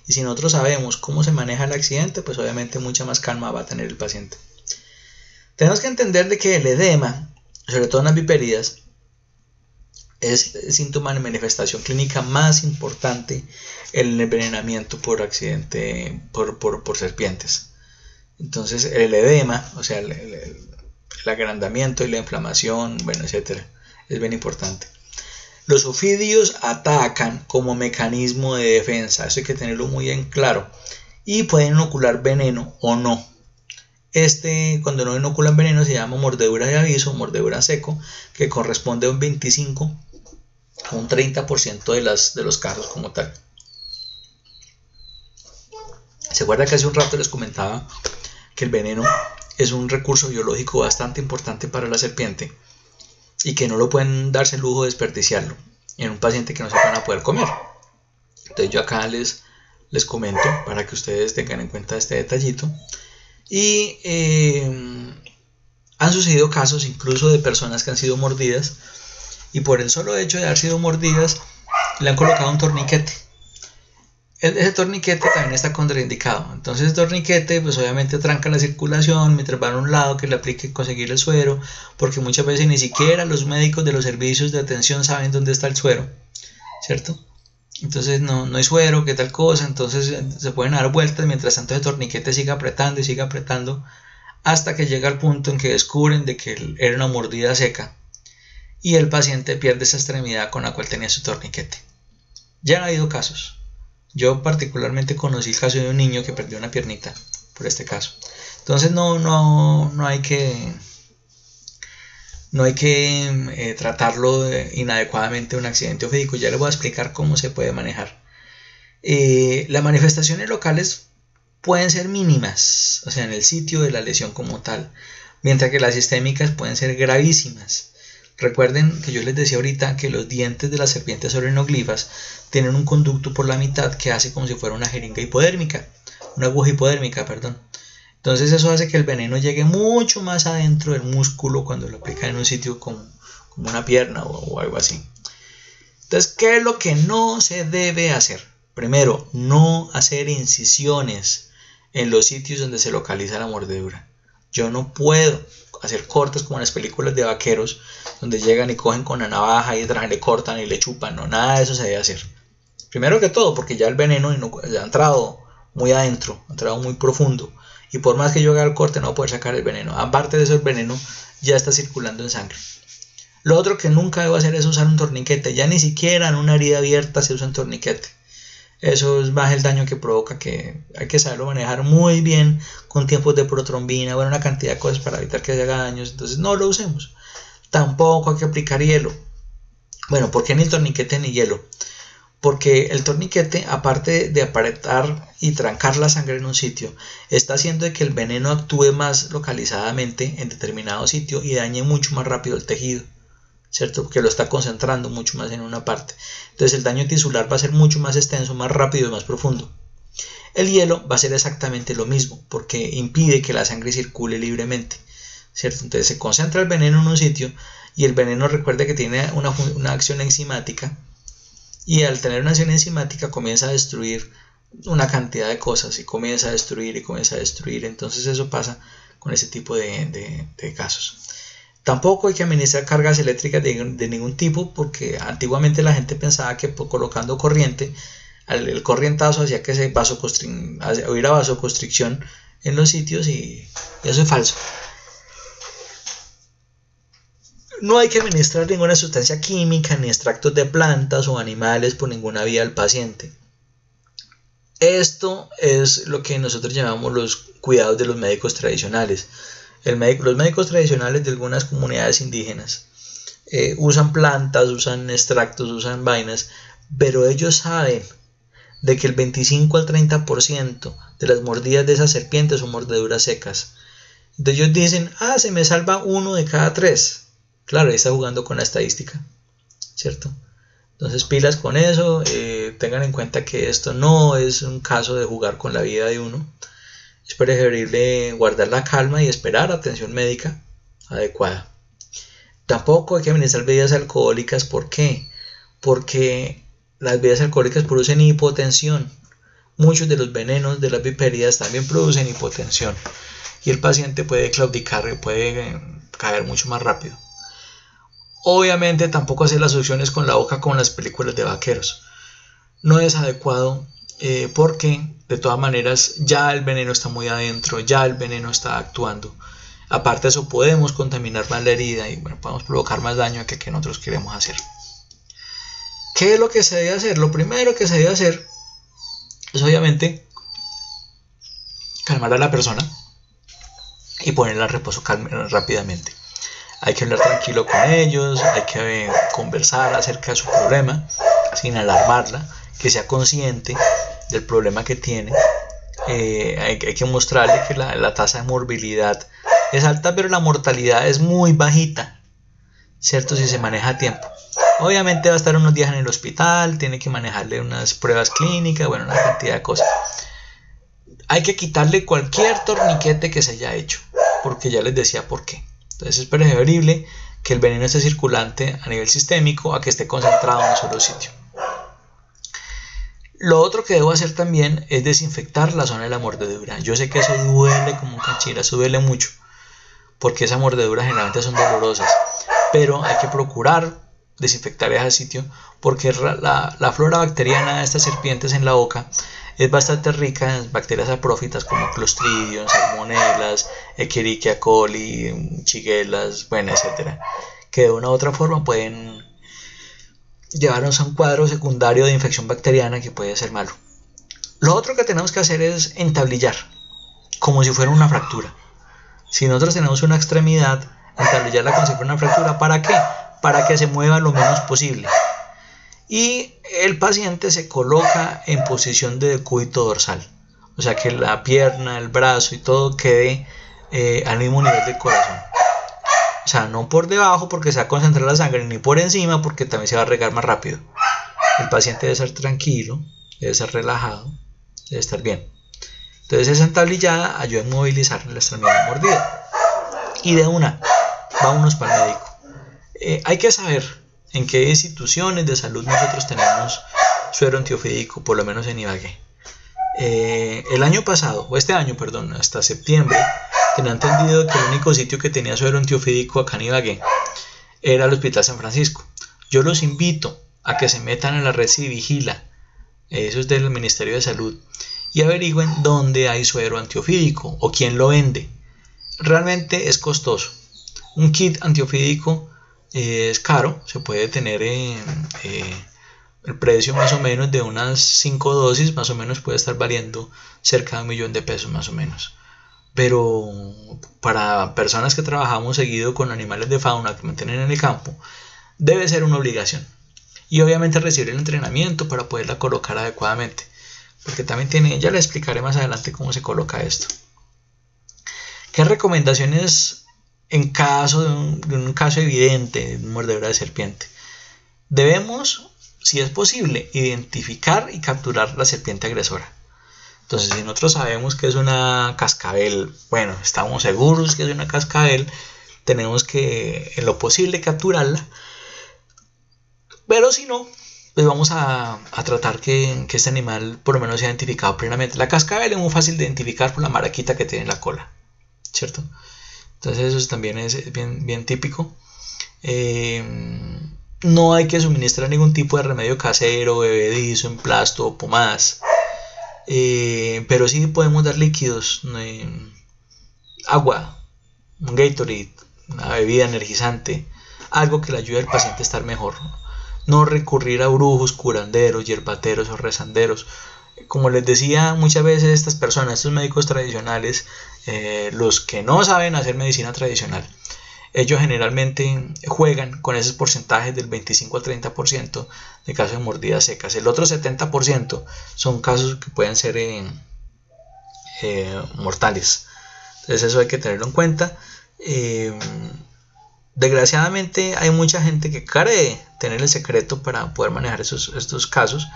Y si nosotros sabemos cómo se maneja el accidente, pues obviamente mucha más calma va a tener el paciente. Tenemos que entender de que el edema, sobre todo en las viperidas, es el síntoma de manifestación clínica más importante en el envenenamiento por accidente, por serpientes. Entonces el edema, o sea, el agrandamiento y la inflamación, bueno, etcétera, es bien importante. Los ofidios atacan como mecanismo de defensa, eso hay que tenerlo muy en claro, y pueden inocular veneno o no. Cuando no inoculan veneno, se llama mordedura de aviso, mordedura seco, que corresponde a un 25 a un 30% de los casos como tal. ¿Se acuerda que hace un rato les comentaba que el veneno es un recurso biológico bastante importante para la serpiente y que no lo pueden darse el lujo de desperdiciarlo en un paciente que no se van a poder comer? Entonces yo acá les comento para que ustedes tengan en cuenta este detallito. Y han sucedido casos incluso de personas que han sido mordidas y por el solo hecho de haber sido mordidas le han colocado un torniquete. Ese torniquete también está contraindicado. Entonces el torniquete pues obviamente tranca la circulación mientras van a un lado que le aplique conseguir el suero, porque muchas veces ni siquiera los médicos de los servicios de atención saben dónde está el suero, ¿cierto? Entonces no hay suero, qué tal cosa, entonces se pueden dar vueltas mientras tanto el torniquete sigue apretando y sigue apretando hasta que llega al punto en que descubren de que era una mordida seca y el paciente pierde esa extremidad con la cual tenía su torniquete. Ya han habido casos. Yo particularmente conocí el caso de un niño que perdió una piernita por este caso. Entonces no hay que tratarlo inadecuadamente un accidente ofídico. Ya les voy a explicar cómo se puede manejar. Las manifestaciones locales pueden ser mínimas, o sea, en el sitio de la lesión como tal, mientras que las sistémicas pueden ser gravísimas. Recuerden que yo les decía ahorita que los dientes de las serpientes orenoglifas tienen un conducto por la mitad que hace como si fuera una jeringa hipodérmica, una aguja hipodérmica, perdón. Entonces eso hace que el veneno llegue mucho más adentro del músculo cuando lo aplican en un sitio como una pierna o algo así. Entonces, ¿qué es lo que no se debe hacer? Primero, no hacer incisiones en los sitios donde se localiza la mordedura. Yo no puedo hacer cortes como en las películas de vaqueros donde llegan y cogen con la navaja y le cortan y le chupan. No, nada de eso se debe hacer. Primero que todo, porque ya el veneno ya ha entrado muy adentro, ha entrado muy profundo. Y por más que yo haga el corte no voy a poder sacar el veneno. Aparte de eso, el veneno ya está circulando en sangre. Lo otro que nunca debo hacer es usar un torniquete. Ya ni siquiera en una herida abierta se usa un torniquete. Eso es más el daño que provoca, que hay que saberlo manejar muy bien con tiempos de protrombina, bueno, una cantidad de cosas para evitar que se haga daños. Entonces no lo usemos. Tampoco hay que aplicar hielo. Bueno, ¿por qué ni el torniquete ni hielo? Porque el torniquete, aparte de apretar y trancar la sangre en un sitio, está haciendo de que el veneno actúe más localizadamente en determinado sitio y dañe mucho más rápido el tejido, ¿cierto? Porque lo está concentrando mucho más en una parte. Entonces el daño tisular va a ser mucho más extenso, más rápido y más profundo. El hielo va a ser exactamente lo mismo, porque impide que la sangre circule libremente, ¿cierto? Entonces se concentra el veneno en un sitio y el veneno, recuerda que tiene una acción enzimática. Y al tener una acción enzimática comienza a destruir una cantidad de cosas y comienza a destruir y comienza a destruir. Entonces eso pasa con ese tipo de casos. Tampoco hay que administrar cargas eléctricas de ningún tipo, porque antiguamente la gente pensaba que colocando corriente, el corrientazo hacía que hubiera vasoconstricción en los sitios y eso es falso. No hay que administrar ninguna sustancia química ni extractos de plantas o animales por ninguna vía al paciente. Esto es lo que nosotros llamamos los cuidados de los médicos tradicionales. Los médicos tradicionales de algunas comunidades indígenas usan plantas, usan extractos, usan vainas, pero ellos saben de que el 25 al 30% de las mordidas de esas serpientes son mordeduras secas. Entonces ellos dicen, se me salva 1 de cada 3. Claro, ahí está jugando con la estadística, ¿cierto? Entonces pilas con eso, tengan en cuenta que esto no es un caso de jugar con la vida de uno. Es preferible guardar la calma y esperar atención médica adecuada. Tampoco hay que administrar bebidas alcohólicas. ¿Por qué? Porque las bebidas alcohólicas producen hipotensión. Muchos de los venenos de las viperidas también producen hipotensión. Y el paciente puede claudicar, puede caer mucho más rápido. Obviamente tampoco hacer las succiones con la boca como en las películas de vaqueros. No es adecuado porque de todas maneras ya el veneno está muy adentro, ya el veneno está actuando. Aparte de eso podemos contaminar más la herida y bueno, podemos provocar más daño que nosotros queremos hacer. ¿Qué es lo que se debe hacer? Lo primero que se debe hacer es obviamente calmar a la persona y ponerla a reposo rápidamente. Hay que hablar tranquilo con ellos, hay que conversar acerca de su problema sin alarmarla, que sea consciente del problema que tiene. Hay que mostrarle que la tasa de morbilidad es alta, pero la mortalidad es muy bajita, ¿cierto? Si se maneja a tiempo. Obviamente va a estar unos días en el hospital, tiene que manejarle unas pruebas clínicas, bueno, una cantidad de cosas. Hay que quitarle cualquier torniquete que se haya hecho, porque ya les decía por qué. Entonces es preferible que el veneno esté circulante a nivel sistémico a que esté concentrado en un solo sitio. Lo otro que debo hacer también es desinfectar la zona de la mordedura. Yo sé que eso duele como un cachira, eso duele mucho, porque esas mordeduras generalmente son dolorosas, pero hay que procurar desinfectar ese sitio porque la flora bacteriana de estas serpientes en la boca es bastante rica en bacterias saprófitas como Clostridium, Salmonelas, Escherichia coli, Shigella, bueno, etcétera, que de una u otra forma pueden llevarnos a un cuadro secundario de infección bacteriana que puede ser malo. Lo otro que tenemos que hacer es entablillar, como si fuera una fractura. Si nosotros tenemos una extremidad, entablillarla como si fuera una fractura, ¿para qué? Para que se mueva lo menos posible. Y el paciente se coloca en posición de decúbito dorsal, o sea que la pierna, el brazo y todo quede al mismo nivel del corazón. O sea, no por debajo porque se va a concentrar la sangre, ni por encima porque también se va a regar más rápido. El paciente debe ser tranquilo, debe ser relajado, debe estar bien. Entonces esa entablillada ayuda a movilizar la extremidad mordida. Y de una, vámonos para el médico. Hay que saber en qué instituciones de salud nosotros tenemos suero antiofídico, por lo menos en Ibagué. El año pasado, o este año, perdón, hasta septiembre, tenía entendido que el único sitio que tenía suero antiofídico acá en Ibagué era el Hospital San Francisco. Yo los invito a que se metan en la red Civigila, eso es del Ministerio de Salud, y averigüen dónde hay suero antiofídico o quién lo vende. Realmente es costoso. Un kit antiofídico es caro, se puede tener el precio más o menos de unas 5 dosis, más o menos puede estar valiendo cerca de $1.000.000 más o menos. Pero para personas que trabajamos seguido con animales de fauna que mantienen en el campo, debe ser una obligación. Y obviamente recibir el entrenamiento para poderla colocar adecuadamente. Porque también tiene, ya le explicaré más adelante cómo se coloca esto. ¿Qué recomendaciones en caso de un caso evidente de mordedura de serpiente? Debemos, si es posible, identificar y capturar la serpiente agresora. Entonces, si nosotros sabemos que es una cascabel, bueno, estamos seguros que es una cascabel, tenemos que, en lo posible, capturarla. Pero si no, pues vamos a tratar que este animal por lo menos sea identificado plenamente. La cascabel es muy fácil de identificar por la maraquita que tiene en la cola, ¿cierto? Entonces eso también es bien típico. No hay que suministrar ningún tipo de remedio casero, bebedizo, emplasto o pomadas. Pero sí podemos dar líquidos, agua, un Gatorade, una bebida energizante, algo que le ayude al paciente a estar mejor. No recurrir a brujos, curanderos, hierbateros o rezanderos. Como les decía muchas veces estas personas, estos médicos tradicionales, los que no saben hacer medicina tradicional, ellos generalmente juegan con esos porcentajes del 25 al 30% de casos de mordidas secas. El otro 70% son casos que pueden ser mortales. Entonces eso hay que tenerlo en cuenta. Desgraciadamente hay mucha gente que cree tener el secreto para poder manejar estos casos,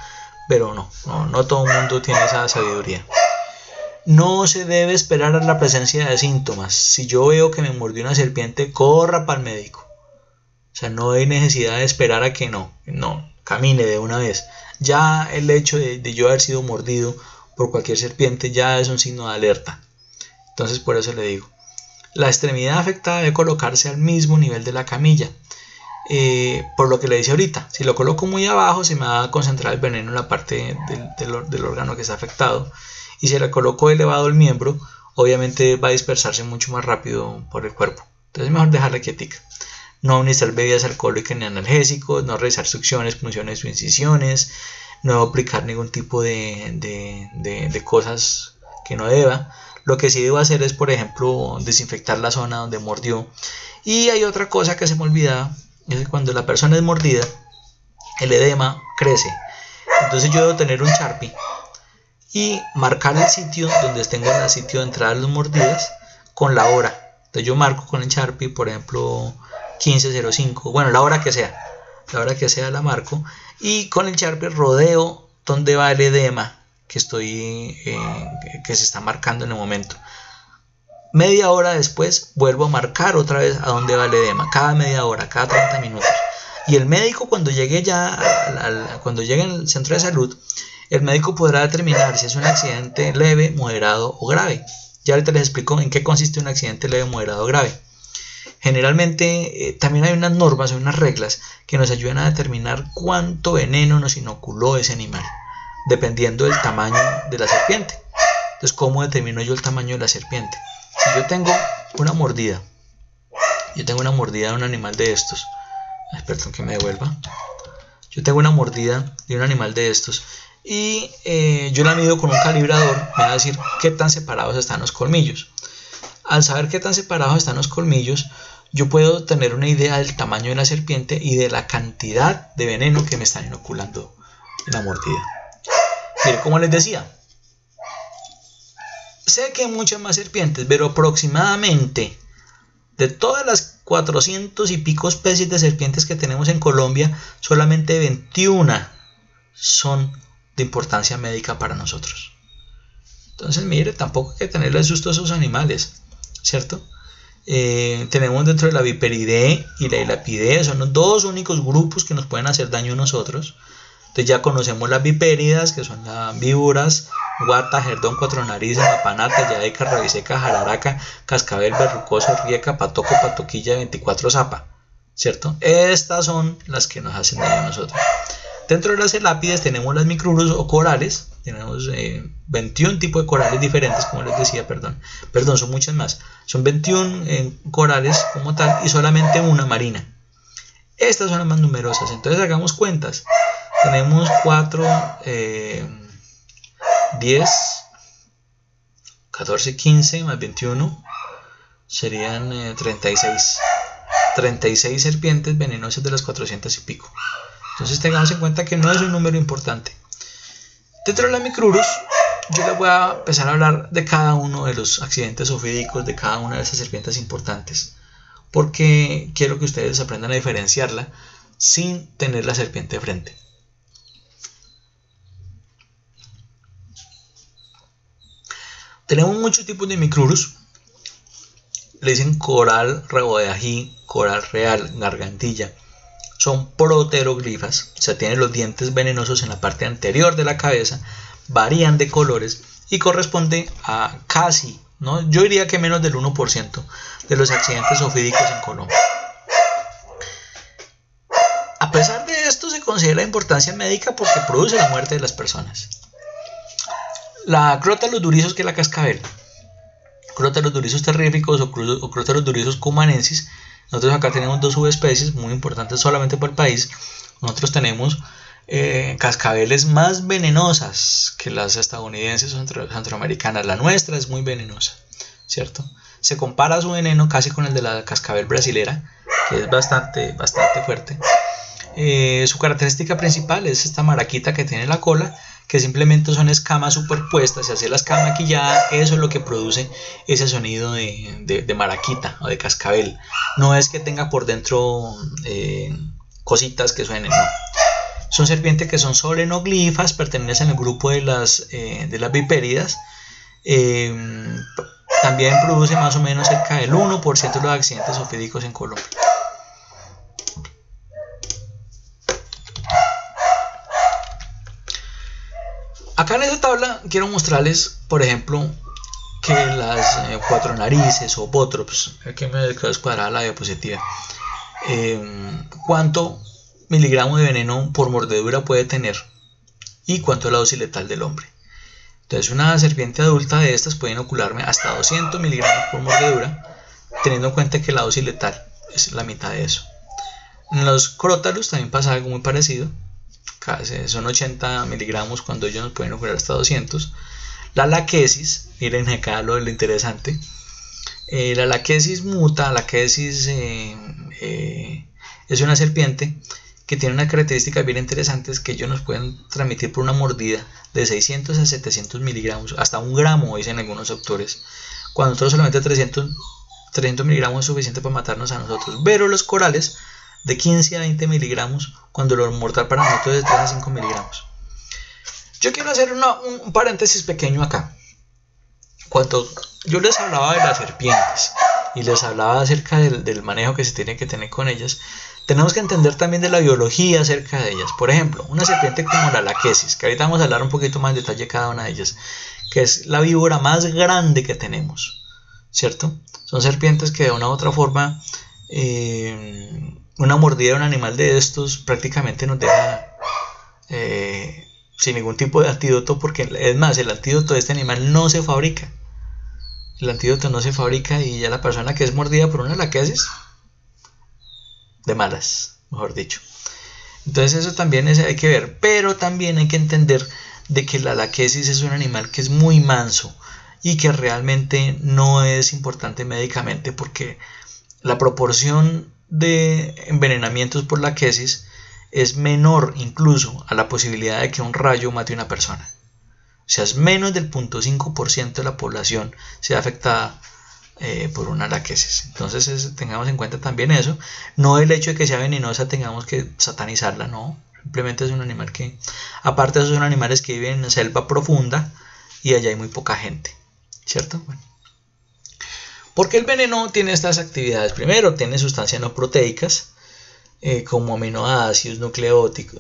pero no todo el mundo tiene esa sabiduría. No se debe esperar a la presencia de síntomas. Si yo veo que me mordió una serpiente, corra para el médico. O sea, no hay necesidad de esperar a que no, camine de una vez. Ya el hecho de yo haber sido mordido por cualquier serpiente ya es un signo de alerta. Entonces por eso le digo, la extremidad afectada debe colocarse al mismo nivel de la camilla. por lo que le decía ahorita, si lo coloco muy abajo se me va a concentrar el veneno en la parte del órgano que está afectado, y si le coloco elevado el miembro, obviamente va a dispersarse mucho más rápido por el cuerpo. Entonces es mejor dejarla quietica. No administrar bebidas alcohólicas ni analgésicos, no realizar succiones, punciones o incisiones, no aplicar ningún tipo de cosas que no deba. Lo que sí debo hacer es, por ejemplo, desinfectar la zona donde mordió. Y hay otra cosa que se me olvidaba, es que cuando la persona es mordida, el edema crece. Entonces yo debo tener un Sharpie y marcar el sitio donde tengo el sitio de entrada de las mordidas con la hora. Entonces yo marco con el Sharpie, por ejemplo, 15:05, bueno, la hora que sea la marco, y con el Sharpie rodeo donde va el edema que se está marcando en el momento. Media hora después vuelvo a marcar otra vez a dónde va el edema, cada media hora, cada 30 minutos. Y el médico, cuando llegue al centro de salud, el médico podrá determinar si es un accidente leve, moderado o grave. Ya ahorita les explico en qué consiste un accidente leve, moderado o grave. Generalmente también hay unas normas o unas reglas que nos ayudan a determinar cuánto veneno nos inoculó ese animal, dependiendo del tamaño de la serpiente. Entonces, ¿cómo determino yo el tamaño de la serpiente? Si yo tengo una mordida de un animal de estos, perdón que me devuelva, yo tengo una mordida de un animal de estos y yo la mido con un calibrador, me va a decir qué tan separados están los colmillos. Al saber qué tan separados están los colmillos, yo puedo tener una idea del tamaño de la serpiente y de la cantidad de veneno que me están inoculando en la mordida. Mire, como les decía, sé que hay muchas más serpientes, pero aproximadamente de todas las 400 y pico especies de serpientes que tenemos en Colombia, solamente 21 son de importancia médica para nosotros. Entonces, mire, tampoco hay que tenerle susto a esos animales, ¿cierto? Tenemos dentro de la Viperidae y la Elapidae, son los dos únicos grupos que nos pueden hacer daño a nosotros. Entonces ya conocemos las vipéridas, que son las víboras, guata, jerdón, cuatro narices, mapanata, yadeca, rabiseca, jararaca, cascabel, verrucoso, rieca, patoco, patoquilla, 24 zapa, ¿cierto? Estas son las que nos hacen daño a nosotros. Dentro de las elápides tenemos las micrurus o corales, tenemos 21 tipos de corales diferentes, como les decía, perdón, son muchas más, son 21 corales como tal y solamente una marina. Estas son las más numerosas, entonces hagamos cuentas. Tenemos 4, 10, 14, 15 más 21 serían 36 serpientes venenosas de las 400 y pico. Entonces tengamos en cuenta que no es un número importante. Dentro de la micrurus, yo les voy a empezar a hablar de cada uno de los accidentes ofídicos, de cada una de esas serpientes importantes, porque quiero que ustedes aprendan a diferenciarla sin tener la serpiente de frente. Tenemos muchos tipos de micrurus. Le dicen coral, rabo de ají, coral real, gargantilla. Son proteroglifas, o sea, tienen los dientes venenosos en la parte anterior de la cabeza, varían de colores y corresponde a casi, ¿no? Yo diría que menos del 1% de los accidentes ofídicos en Colombia. A pesar de esto, se considera importancia médica porque produce la muerte de las personas. La Crotalus durizos, que es la cascabel, Crotalus durizos terríficos o Crotalus durizos cumanensis. Nosotros acá tenemos dos subespecies muy importantes solamente por el país. Nosotros tenemos cascabeles más venenosas que las estadounidenses o centroamericanas. La nuestra es muy venenosa, ¿cierto? Se compara su veneno casi con el de la cascabel brasilera, que es bastante fuerte. Su característica principal es esta maraquita que tiene en la cola, que simplemente son escamas superpuestas. Si hace la escama maquillada, eso es lo que produce ese sonido de maraquita o de cascabel. No es que tenga por dentro cositas que suenen, no. Son serpientes que son solenoglifas, pertenecen al grupo de las vipéridas. También produce más o menos cerca del 1% de los accidentes ofídicos en Colombia. Acá en esta tabla quiero mostrarles, por ejemplo, que las cuatro narices o botrops, aquí me quedó descuadrada la diapositiva, cuánto miligramos de veneno por mordedura puede tener y cuánto es la dosis letal del hombre. Entonces una serpiente adulta de estas puede inocularme hasta 200 miligramos por mordedura, teniendo en cuenta que la dosis letal es la mitad de eso. En los crótalos también pasa algo muy parecido, son 80 miligramos cuando ellos nos pueden inocular hasta 200. La laquesis, miren acá lo interesante, la laquesis muta, laquesis es una serpiente que tiene unas características bien interesantes, que ellos nos pueden transmitir por una mordida de 600 a 700 miligramos, hasta 1 gramo, dicen algunos autores, cuando nosotros solamente 300 miligramos es suficiente para matarnos a nosotros. Pero los corales, de 15 a 20 miligramos, cuando lo mortal para nosotros es de 3 a 5 miligramos. Yo quiero hacer un paréntesis pequeño acá. Cuando yo les hablaba de las serpientes y les hablaba acerca del manejo que se tiene que tener con ellas, tenemos que entender también de la biología acerca de ellas. Por ejemplo, una serpiente como la laquesis, que ahorita vamos a hablar un poquito más en detalle de cada una de ellas, que es la víbora más grande que tenemos, ¿cierto? Son serpientes que de una u otra forma, una mordida de un animal de estos prácticamente nos deja sin ningún tipo de antídoto, porque es más, el antídoto de este animal no se fabrica. El antídoto no se fabrica y ya la persona que es mordida por una laquesis, de malas, mejor dicho. Entonces eso también hay que ver, pero también hay que entender de que la laquesis es un animal que es muy manso y que realmente no es importante médicamente, porque la proporción de envenenamientos por laquesis es menor incluso a la posibilidad de que un rayo mate a una persona. O sea, es menos del 0.5% de la población sea afectada por una laquesis. Entonces tengamos en cuenta también eso. No el hecho de que sea venenosa tengamos que satanizarla, no. Simplemente es un animal que, aparte de esos, son animales que viven en selva profunda y allá hay muy poca gente, ¿cierto? Bueno. Porque el veneno tiene estas actividades. Primero, tiene sustancias no proteicas, como aminoácidos, nucleótidos,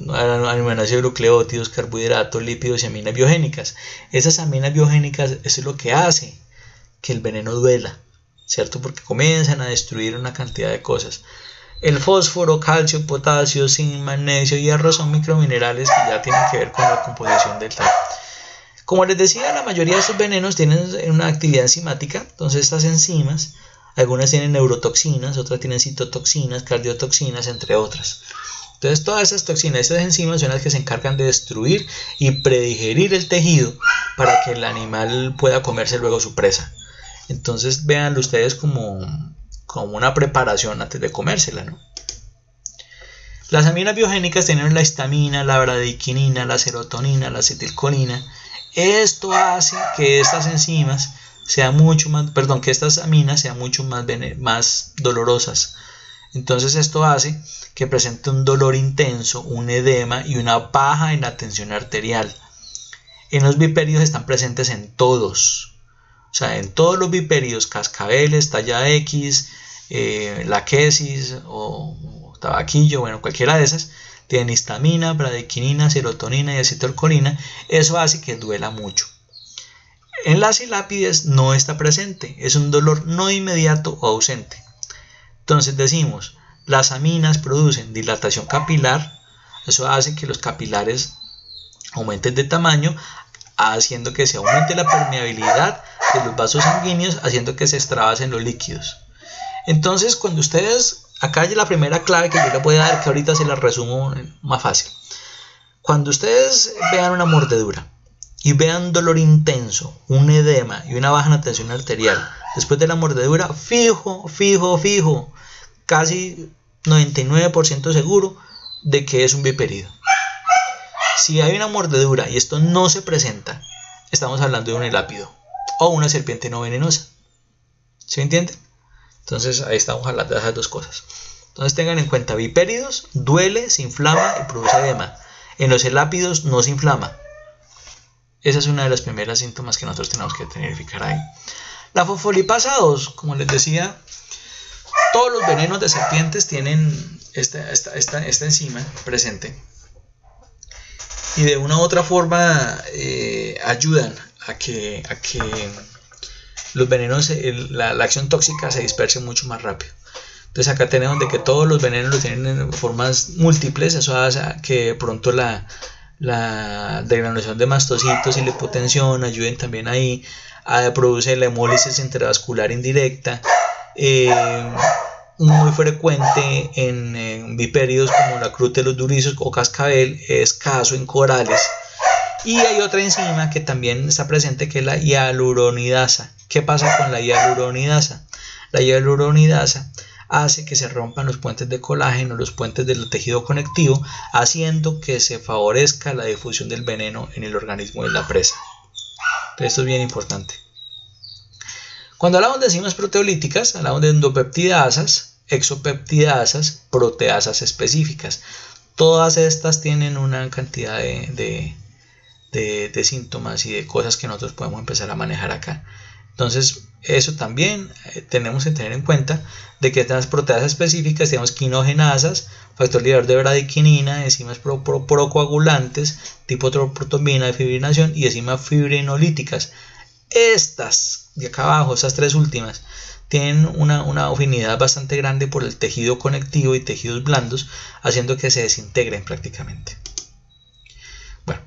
carbohidratos, lípidos y aminas biogénicas. Esas aminas biogénicas, eso es lo que hace que el veneno duela, ¿cierto? Porque comienzan a destruir una cantidad de cosas. El fósforo, calcio, potasio, zinc, magnesio y hierro son microminerales que ya tienen que ver con la composición del tallo. Como les decía, la mayoría de estos venenos tienen una actividad enzimática. Entonces estas enzimas, algunas tienen neurotoxinas, otras tienen citotoxinas, cardiotoxinas, entre otras. Entonces todas esas toxinas, estas enzimas son las que se encargan de destruir y predigerir el tejido para que el animal pueda comerse luego su presa. Entonces véanlo ustedes como una preparación antes de comérsela, ¿no? Las aminas biogénicas tienen la histamina, la bradykinin, la serotonina, la acetilcolina. Esto hace que estas enzimas sean mucho más, que estas aminas sean mucho más dolorosas. Entonces esto hace que presente un dolor intenso, un edema y una baja en la tensión arterial. En los viperios están presentes en todos. O sea, en todos los viperios, cascabeles, talla X, laquesis o tabaquillo, bueno, cualquiera de esas, tienen histamina, bradykinina, serotonina y acetilcolina. Eso hace que duela mucho. En las silápides no está presente, es un dolor no inmediato o ausente. Entonces decimos, las aminas producen dilatación capilar, eso hace que los capilares aumenten de tamaño, haciendo que se aumente la permeabilidad de los vasos sanguíneos, haciendo que se extravasen los líquidos. Entonces, cuando ustedes, acá hay la primera clave que yo les voy a dar, que ahorita se la resumo más fácil. Cuando ustedes vean una mordedura y vean dolor intenso, un edema y una baja en la tensión arterial después de la mordedura, fijo, casi 99% seguro de que es un viperido. Si hay una mordedura y esto no se presenta, estamos hablando de un elápido o una serpiente no venenosa. ¿Sí me entienden? Entonces ahí estamos hablando de esas dos cosas. Entonces tengan en cuenta, vipéridos, duele, se inflama y produce edema. En los elápidos no se inflama. Esa es una de las primeras síntomas que nosotros tenemos que verificar ahí. La fosfolipasa 2, como les decía, todos los venenos de serpientes tienen esta enzima presente. Y de una u otra forma ayudan a que los venenos, la acción tóxica se disperse mucho más rápido. Entonces acá tenemos de que todos los venenos lo tienen en formas múltiples. Eso hace que de pronto la degranulación de mastocitos y la hipotensión ayuden también ahí. Produce la hemólisis intravascular indirecta, muy frecuente en vipéridos como la Crútelos durissus o cascabel, escaso en corales. Y hay otra enzima que también está presente, que es la hialuronidasa. ¿Qué pasa con la hialuronidasa? La hialuronidasa hace que se rompan los puentes de colágeno, los puentes del tejido conectivo, haciendo que se favorezca la difusión del veneno en el organismo de la presa. Entonces, esto es bien importante. Cuando hablamos de enzimas proteolíticas, hablamos de endopeptidasas, exopeptidasas, proteasas específicas. Todas estas tienen una cantidad de síntomas y de cosas que nosotros podemos empezar a manejar acá. Entonces, eso también tenemos que tener en cuenta de que estas proteasas específicas tenemos quinogenasas, factor liberador de bradichinina, enzimas procoagulantes, tipo tropotomina de fibrinación y enzimas fibrinolíticas. Estas de acá abajo, estas tres últimas, tienen una afinidad bastante grande por el tejido conectivo y tejidos blandos, haciendo que se desintegren prácticamente. Bueno,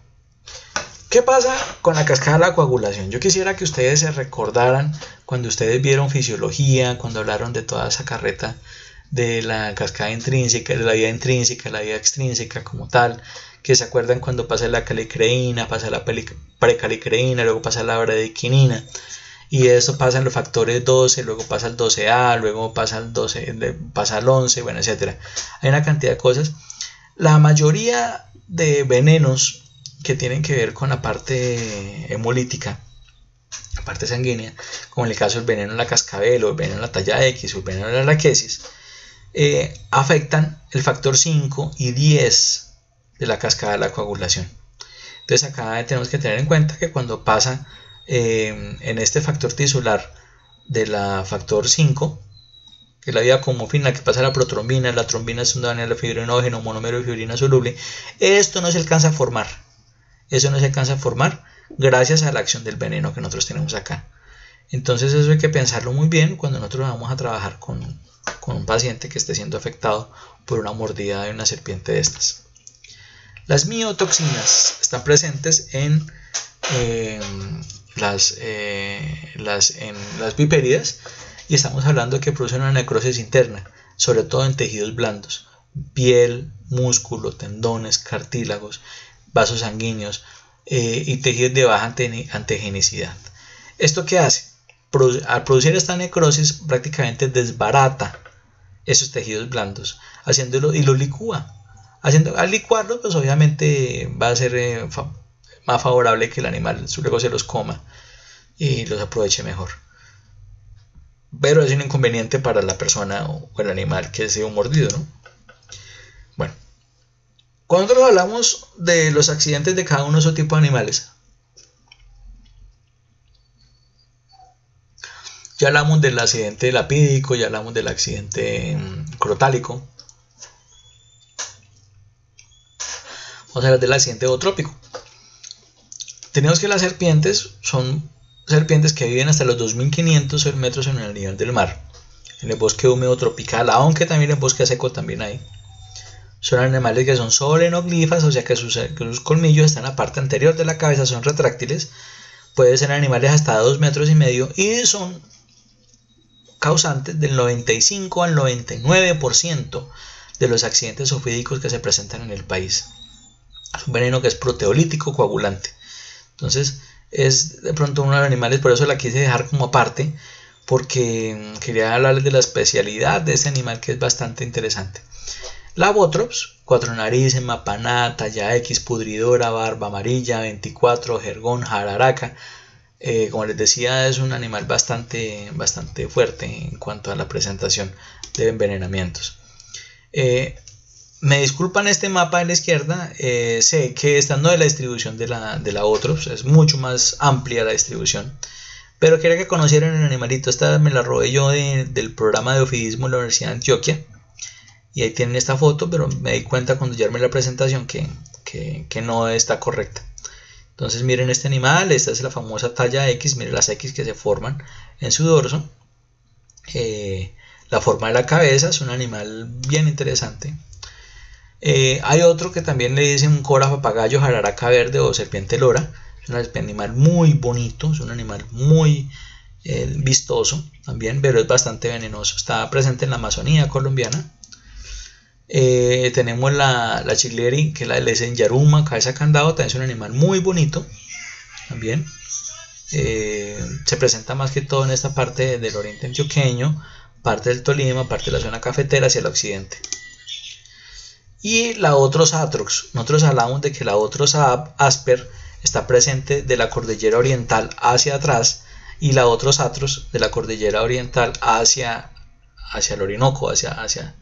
¿qué pasa con la cascada de la coagulación? Yo quisiera que ustedes se recordaran cuando ustedes vieron fisiología, cuando hablaron de toda esa carreta de la cascada intrínseca, de la vía intrínseca, la vía extrínseca como tal, que se acuerdan cuando pasa la calicreína, pasa la precalicreína, luego pasa la bradichinina, y eso pasa en los factores 12, luego pasa el 12A, luego pasa el 12, pasa el 11, bueno, etcétera. Hay una cantidad de cosas. La mayoría de venenos que tienen que ver con la parte hemolítica, la parte sanguínea, como en el caso del veneno de la cascabel o el veneno de la talla X o el veneno de la laquesis, afectan el factor 5 y 10 de la cascada de la coagulación. Entonces acá tenemos que tener en cuenta que cuando pasa en este factor tisular de la factor 5, que es la vía comofina, que pasa la protrombina, la trombina es un daño fibrinógeno, monómero de fibrina soluble, esto no se alcanza a formar. Eso no se alcanza a formar gracias a la acción del veneno que nosotros tenemos acá. Entonces eso hay que pensarlo muy bien cuando nosotros vamos a trabajar con un paciente que esté siendo afectado por una mordida de una serpiente de estas. Las miotoxinas están presentes en las vipéridas, y estamos hablando de que producen una necrosis interna, sobre todo en tejidos blandos, piel, músculo, tendones, cartílagos, vasos sanguíneos y tejidos de baja antigenicidad. ¿Esto qué hace? Al producir esta necrosis prácticamente desbarata esos tejidos blandos, haciéndolo, y los licúa. Al licuarlo, pues obviamente va a ser más favorable que el animal luego se los coma y los aproveche mejor. Pero es un inconveniente para la persona o el animal que ha sido mordido, ¿no? Bueno, cuando nosotros hablamos de los accidentes de cada uno de esos tipos de animales, ya hablamos del accidente lapídico, ya hablamos del accidente crotálico. Vamos a hablar del accidente eutrópico. Tenemos que las serpientes son serpientes que viven hasta los 2500 metros en el nivel del mar, en el bosque húmedo tropical, aunque también en el bosque seco también hay. Son animales que son solenoglifas, o sea que sus colmillos están en la parte anterior de la cabeza, son retráctiles. Pueden ser animales hasta 2,5 metros y son causantes del 95 al 99% de los accidentes zoofídicos que se presentan en el país. Es un veneno que es proteolítico coagulante. Entonces es de pronto uno de los animales, por eso la quise dejar como aparte, porque quería hablarles de la especialidad de este animal que es bastante interesante. La Botrops, cuatro narices, mapaná, talla X, pudridora, barba amarilla, 24, jergón, jararaca. Como les decía, es un animal bastante fuerte en cuanto a la presentación de envenenamientos. Me disculpan este mapa de la izquierda, sé que estando de la distribución de la Botrops es mucho más amplia la distribución, pero quería que conocieran el animalito. Esta me la robé yo del programa de ofidismo de la Universidad de Antioquia, y ahí tienen esta foto, pero me di cuenta cuando ya armé la presentación que no está correcta. Entonces miren este animal, esta es la famosa talla X, miren las X que se forman en su dorso. la forma de la cabeza, es un animal bien interesante. Hay otro que también le dicen cora papagayo, jararaca verde o serpiente lora. Es un animal muy bonito, es un animal muy vistoso también, pero es bastante venenoso. Está presente en la Amazonía colombiana. Tenemos la chigleri, que le dicen yaruma, cabeza candado, también es un animal muy bonito también. Se presenta más que todo en esta parte del oriente antioqueño, parte del Tolima, parte de la zona cafetera hacia el occidente. Y la Otros atrox, nosotros hablamos de que la Otros asper está presente de la cordillera oriental hacia atrás, y la Otros atrox de la cordillera oriental hacia el Orinoco, hacia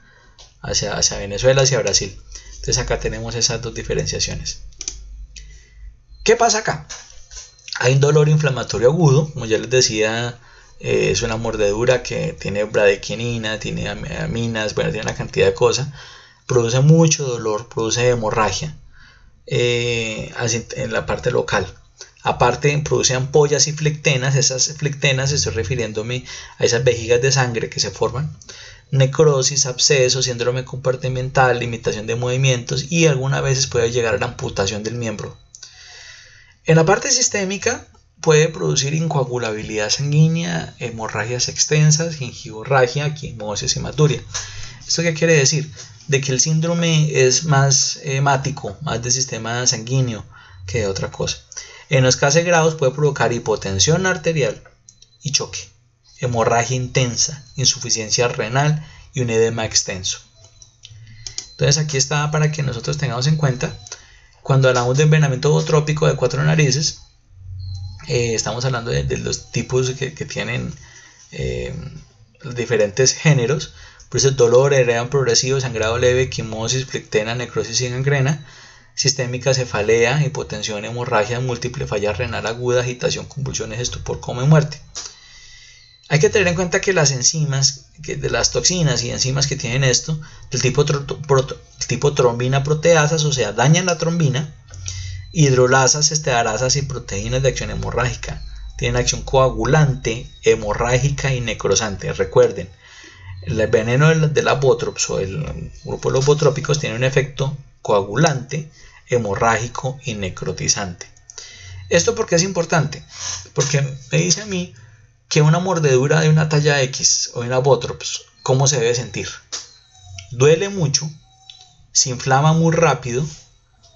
Venezuela, hacia Brasil. Entonces acá tenemos esas dos diferenciaciones. ¿Qué pasa acá? Hay un dolor inflamatorio agudo, como ya les decía, es una mordedura que tiene bradequinina, tiene aminas, bueno, tiene una cantidad de cosas, produce mucho dolor, produce hemorragia en la parte local. Aparte produce ampollas y flectenas. Esas flectenas, estoy refiriéndome a esas vejigas de sangre que se forman, necrosis, absceso, síndrome compartimental, limitación de movimientos, y algunas veces puede llegar a la amputación del miembro. En la parte sistémica puede producir incoagulabilidad sanguínea, hemorragias extensas, gingivorragia, quimosis, hematuria. ¿Esto qué quiere decir? De que el síndrome es más hemático, más de sistema sanguíneo que de otra cosa. En los casos graves puede provocar hipotensión arterial y choque, hemorragia intensa, insuficiencia renal y un edema extenso. Entonces aquí está para que nosotros tengamos en cuenta, cuando hablamos de envenenamiento bootrópico de 4 narices, estamos hablando de los tipos que tienen los diferentes géneros. Por eso dolor, edema progresivo, sangrado leve, quimosis, flectena, necrosis y gangrena, sistémica, cefalea, hipotensión, hemorragia múltiple, falla renal aguda, agitación, convulsiones, estupor, coma y muerte. Hay que tener en cuenta que las enzimas, de las toxinas y enzimas que tienen esto, del tipo trombina proteasas, o sea, dañan la trombina, hidrolasas, estearasas y proteínas de acción hemorrágica. Tienen acción coagulante, hemorrágica y necrosante. Recuerden, el veneno de la Botrops o el grupo de los botrópicos tiene un efecto coagulante, hemorrágico y necrotizante. ¿Esto por qué es importante? Porque me dice a mí que una mordedura de una talla X o de una Botrops, ¿cómo se debe sentir? Duele mucho, se inflama muy rápido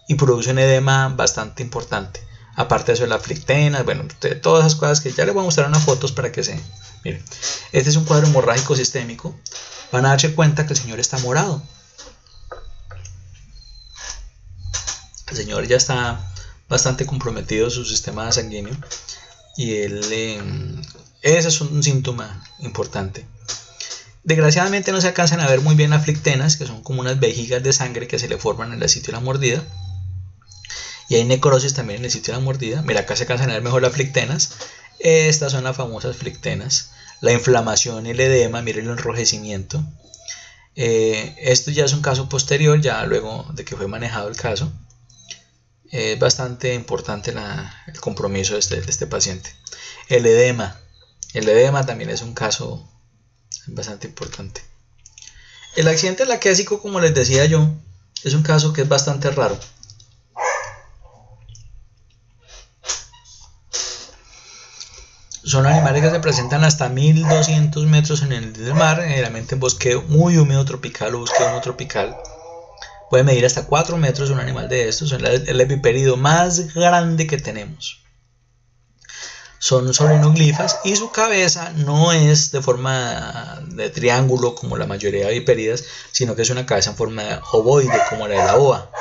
y produce un edema bastante importante. Aparte de eso, la flectena, bueno, todas esas cosas que ya les voy a mostrar unas fotos para que se... Miren, este es un cuadro hemorrágico sistémico. Van a darse cuenta que el señor está morado. El señor ya está bastante comprometido su sistema sanguíneo y ese es un síntoma importante. Desgraciadamente no se alcanzan a ver muy bien las flectenas, que son como unas vejigas de sangre que se le forman en el sitio de la mordida, y hay necrosis también en el sitio de la mordida. Mira, acá se alcanzan a ver mejor las flectenas. Estas son las famosas flectenas. La inflamación y el edema, miren el enrojecimiento. Esto ya es un caso posterior, ya luego de que fue manejado el caso. Es bastante importante el compromiso de este paciente. El edema también es un caso bastante importante. El accidente laquésico, como les decía yo, es un caso que es bastante raro. Son animales que se presentan hasta 1200 metros en el del mar, generalmente en bosqueo muy húmedo tropical o bosqueo no tropical. Puede medir hasta 4 metros un animal de estos, es el epiperido más grande que tenemos. Son sobrinoglifas y su cabeza no es de forma de triángulo como la mayoría de viperidas, sino que es una cabeza en forma de ovoide como la de la boa,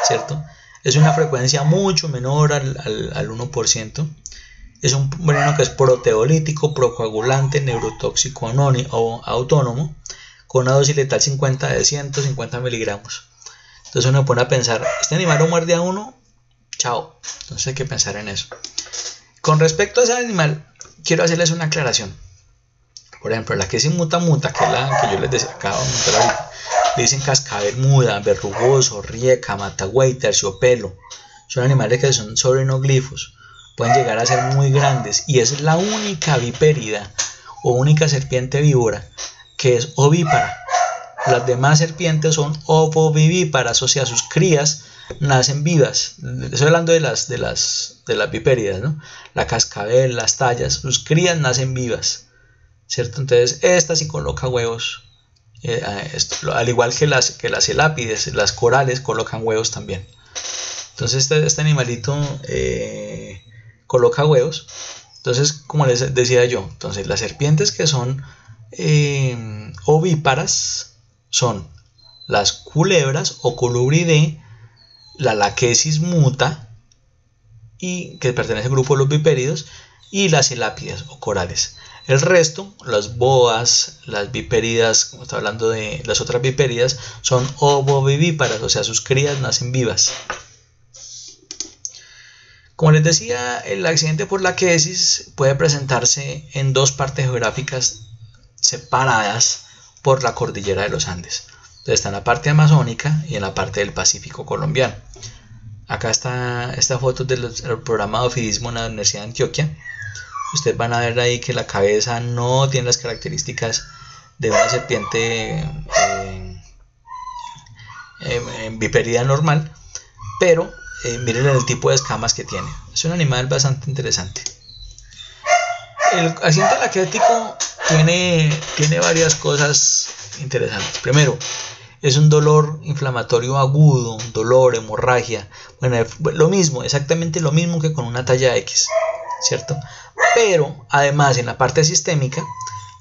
¿cierto? Es una frecuencia mucho menor al 1%. Es un veneno que es proteolítico, procoagulante, neurotóxico autónomo, con una dosis letal 150 miligramos. Entonces uno pone a pensar, ¿este animal lo muerde a uno? Chao. Entonces hay que pensar en eso. Con respecto a ese animal, quiero hacerles una aclaración. Por ejemplo, la que es muta, que es la que yo les decía, acabo de montar ahorita, le dicen cascabel muda, verrugoso, rieca, matagüey, terciopelo. Son animales que son sobrinoglifos. Pueden llegar a ser muy grandes y es la única vipérida o única serpiente víbora que es ovípara. Las demás serpientes son ovovivíparas, o sea, sus crías nacen vivas. Estoy hablando de las vipéridas, ¿no? La cascabel, las tallas, sus crías nacen vivas, ¿cierto? Entonces, esta sí coloca huevos, al igual que las elápides, las corales colocan huevos también. Entonces, este animalito coloca huevos. Entonces, como les decía yo, entonces las serpientes que son ovíparas son las culebras o Colubridae, la Lachesis muta, y que pertenece al grupo de los vipéridos, y las elápidas o corales. El resto, las boas, las vipéridas, como está hablando de las otras vipéridas, son ovovivíparas, o sea, sus crías nacen vivas. Como les decía, el accidente por laquesis puede presentarse en dos partes geográficas separadas por la cordillera de los Andes. Entonces está en la parte amazónica y en la parte del Pacífico colombiano. Acá está esta foto del programa de ofidismo en la Universidad de Antioquia. Ustedes van a ver ahí que la cabeza no tiene las características de una serpiente en viperida normal, pero miren el tipo de escamas que tiene. Es un animal bastante interesante. El accidente laquético tiene varias cosas interesantes. Primero, es un dolor inflamatorio agudo, dolor, hemorragia. Bueno, lo mismo, exactamente lo mismo que con una talla X, ¿cierto? Pero además en la parte sistémica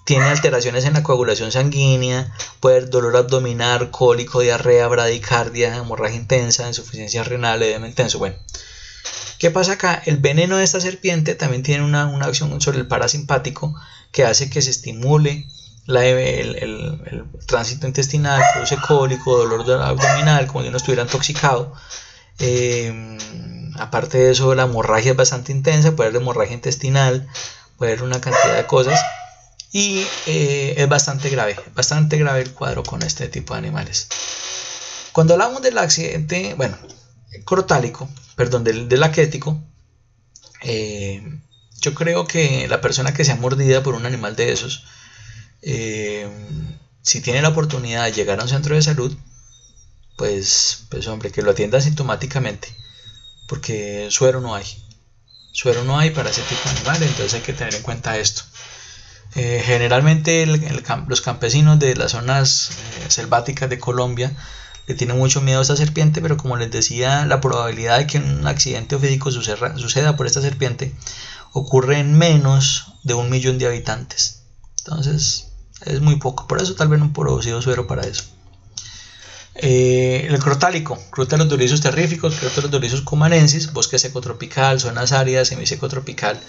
tiene alteraciones en la coagulación sanguínea, puede haber dolor abdominal, cólico, diarrea, bradicardia, hemorragia intensa, insuficiencia renal, edema intenso. Bueno, ¿qué pasa acá? El veneno de esta serpiente también tiene una acción sobre el parasimpático que hace que se estimule el tránsito intestinal, produce cólico, dolor abdominal, como si uno estuviera intoxicado. Aparte de eso, la hemorragia es bastante intensa, puede haber hemorragia intestinal, puede haber una cantidad de cosas. Y es bastante grave el cuadro con este tipo de animales. Cuando hablamos del accidente, bueno, crotálico, perdón, del laquético, yo creo que la persona que sea mordida por un animal de esos, si tiene la oportunidad de llegar a un centro de salud, pues hombre, que lo atienda sintomáticamente, porque suero no hay para ese tipo de animales, entonces hay que tener en cuenta esto. Generalmente los campesinos de las zonas selváticas de Colombia le tienen mucho miedo a esta serpiente, pero como les decía, la probabilidad de que un accidente ofídico suceda por esta serpiente ocurre en menos de 1 millón de habitantes. Entonces es muy poco, por eso tal vez no han producido suero para eso. El crotálico, Crotalus durissus terrificus, Crotalus durissus cumanensis, bosque seco tropical, zonas áridas, semiseco tropical.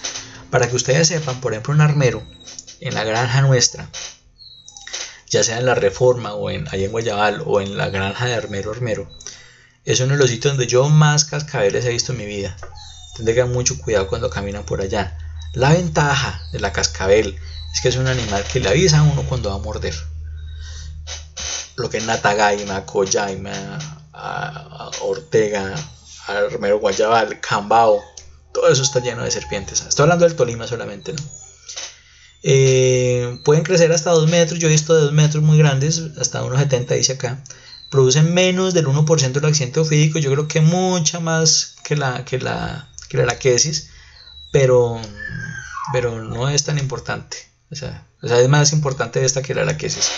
Para que ustedes sepan, por ejemplo, un armero en la granja nuestra, ya sea en la Reforma o allá en Guayabal o en la granja de Armero, es uno de los sitios donde yo más cascabeles he visto en mi vida. Tengan mucho cuidado cuando caminan por allá. La ventaja de la cascabel es que es un animal que le avisa a uno cuando va a morder. Lo que es Natagaima, Collaima, Ortega, Armero, Guayabal, Cambao, todo eso está lleno de serpientes. Estoy hablando del Tolima solamente, ¿no? Pueden crecer hasta 2 metros. Yo he visto de 2 metros muy grandes, hasta 1,70 dice acá. Producen menos del 1% del accidente ofídico. Yo creo que mucha más que la laquesis, pero no es tan importante. O sea, es más importante esta que la laquesis.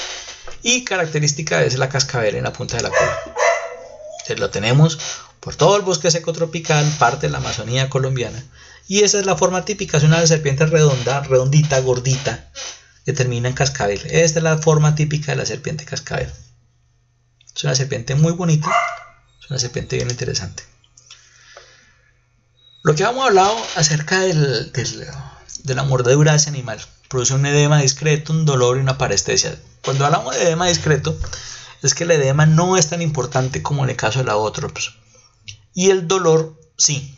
Y característica es la cascabel en la punta de la cola. Entonces lo tenemos por todo el bosque seco tropical, parte de la Amazonía colombiana. Y esa es la forma típica, es una serpiente redondita, gordita, que termina en cascabel. Esta es la forma típica de la serpiente cascabel. Es una serpiente muy bonita, es una serpiente bien interesante. Lo que hemos hablado acerca de la mordedura de ese animal, produce un edema discreto, un dolor y una parestesia. Cuando hablamos de edema discreto, es que el edema no es tan importante como en el caso de la Othrops. Y el dolor sí,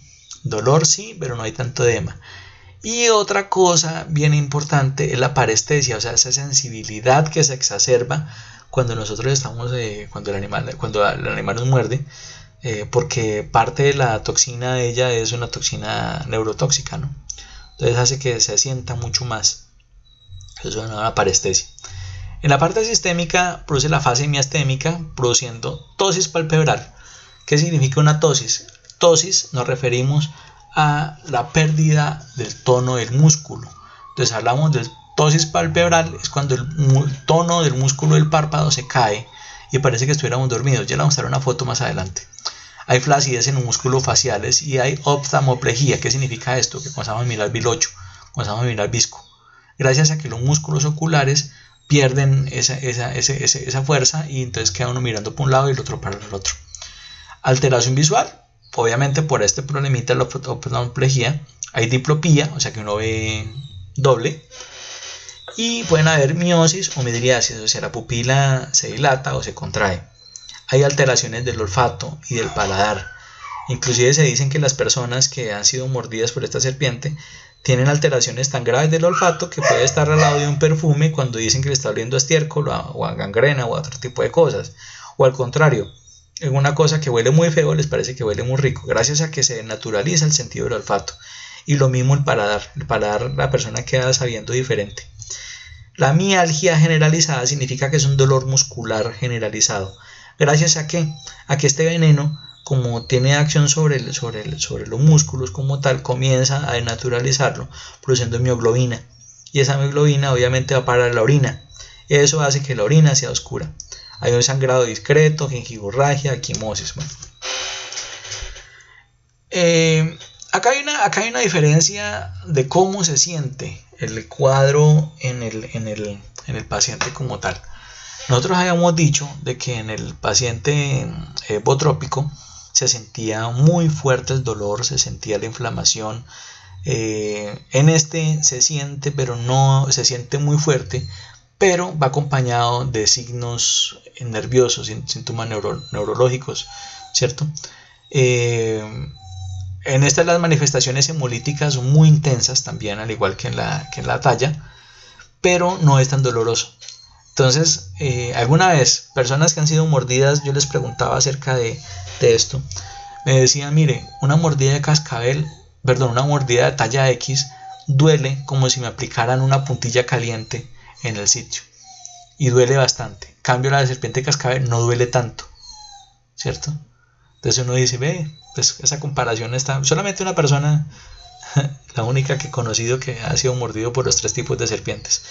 pero no hay tanto edema. Y otra cosa bien importante es la parestesia, o sea, esa sensibilidad que se exacerba cuando nosotros estamos, cuando el animal nos muerde, porque parte de la toxina de ella es una toxina neurotóxica, ¿no? Entonces hace que se sienta mucho más. Eso es una parestesia. En la parte sistémica produce la fase miastémica produciendo tosis palpebral. ¿Qué significa una tosis? Tosis nos referimos a la pérdida del tono del músculo. Entonces hablamos de tosis palpebral, es cuando el tono del músculo del párpado se cae y parece que estuviéramos dormidos. Ya le voy a mostrar una foto más adelante. Hay flacidez en los músculos faciales y hay oftalmoplegia. ¿Qué significa esto? Que comenzamos a mirar bilocho, comenzamos a mirar visco. Gracias a que los músculos oculares pierden esa fuerza y entonces queda uno mirando por un lado y el otro para el otro. Alteración visual, obviamente por este problemita de la oftalmoplegia. Hay diplopía, o sea que uno ve doble. Y pueden haber miosis o midriasis, o sea la pupila se dilata o se contrae. Hay alteraciones del olfato y del paladar. Inclusive se dicen que las personas que han sido mordidas por esta serpiente tienen alteraciones tan graves del olfato que puede estar al lado de un perfume cuando dicen que le está oliendo a estiércol o a gangrena o a otro tipo de cosas. O al contrario, en una cosa que huele muy feo les parece que huele muy rico, gracias a que se naturaliza el sentido del olfato. Y lo mismo el paladar. El paladar, la persona queda sabiendo diferente. La mialgia generalizada significa que es un dolor muscular generalizado. ¿Gracias a qué? A que este veneno, como tiene acción sobre los músculos como tal, comienza a denaturalizarlo, produciendo mioglobina. Y esa mioglobina obviamente va para la orina. Eso hace que la orina sea oscura. Hay un sangrado discreto, gingivorragia, equimosis. Bueno. Acá hay una diferencia de cómo se siente el cuadro en el paciente como tal. Nosotros habíamos dicho de que en el paciente botrópico se sentía muy fuerte el dolor, se sentía la inflamación. En este se siente, pero no se siente muy fuerte, pero va acompañado de signos nerviosos, síntomas neurológicos, ¿cierto? En esta las manifestaciones hemolíticas son muy intensas también, al igual que en la talla, pero no es tan doloroso. Entonces, alguna vez, personas que han sido mordidas, yo les preguntaba acerca de esto. Me decían, mire, una mordida de cascabel, perdón, una mordida de talla X duele como si me aplicaran una puntilla caliente en el sitio. Y duele bastante. En cambio, la de serpiente de cascabel no duele tanto, ¿cierto? Entonces uno dice, ve, pues esa comparación está... Solamente una persona, la única que he conocido que ha sido mordido por los 3 tipos de serpientes.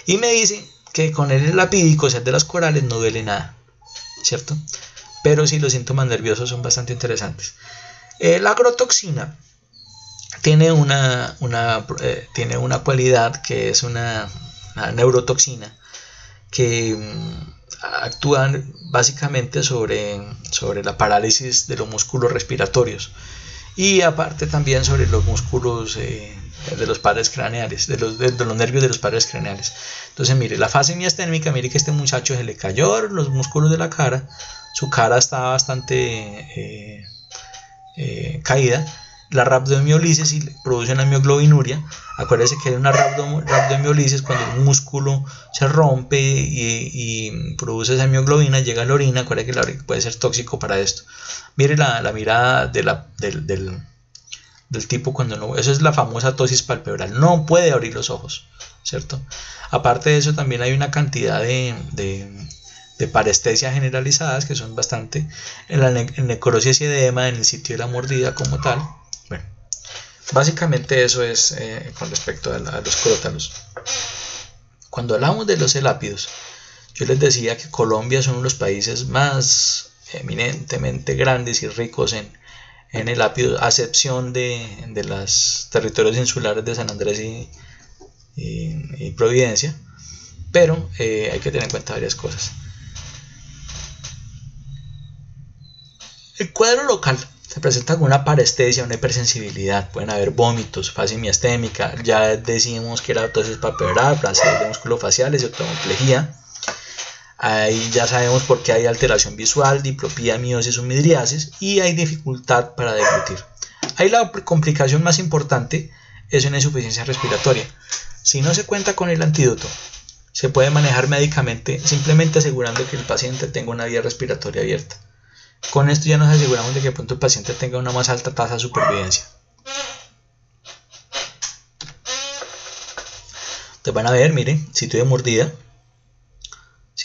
Y me dice que con el lapídico, o sea, de las corales, no duele nada, ¿cierto? Pero sí los síntomas nerviosos son bastante interesantes. La agrotoxina tiene una cualidad que es una neurotoxina que actúa básicamente sobre la parálisis de los músculos respiratorios y aparte también sobre los músculos de los pares craneales, de los nervios de los pares craneales. Entonces mire, la fase miastémica, mire que este muchacho se le cayó los músculos de la cara, su cara está bastante caída. La rhabdomiolisis produce una mioglobinuria. Acuérdense que hay una rhabdomiolisis cuando el músculo se rompe y produce esa mioglobina, llega a la orina. Acuérdense que puede ser tóxico para esto. Mire la mirada del tipo cuando no... Eso es la famosa tosis palpebral. No puede abrir los ojos, ¿cierto? Aparte de eso también hay una cantidad de parestesias generalizadas que son bastante... En necrosis y edema en el sitio de la mordida como tal. Bueno, básicamente eso es con respecto a los crótalos. Cuando hablamos de los elápidos, yo les decía que Colombia es uno de los países más eminentemente grandes y ricos en elápidos, a excepción de los territorios insulares de San Andrés y Providencia, pero hay que tener en cuenta varias cosas. El cuadro local se presenta con una parestesia, una hipersensibilidad, pueden haber vómitos, fase miastémica, ya decimos que era tosis palpebral, flacidez de músculos faciales y oftalmoplegia. Ahí ya sabemos por qué hay alteración visual, diplopía, miosis o midriasis y hay dificultad para deglutir. Ahí la complicación más importante es una insuficiencia respiratoria. Si no se cuenta con el antídoto, se puede manejar médicamente simplemente asegurando que el paciente tenga una vía respiratoria abierta. Con esto ya nos aseguramos de que de pronto el paciente tenga una más alta tasa de supervivencia. Entonces van a ver, miren, sitio de mordida.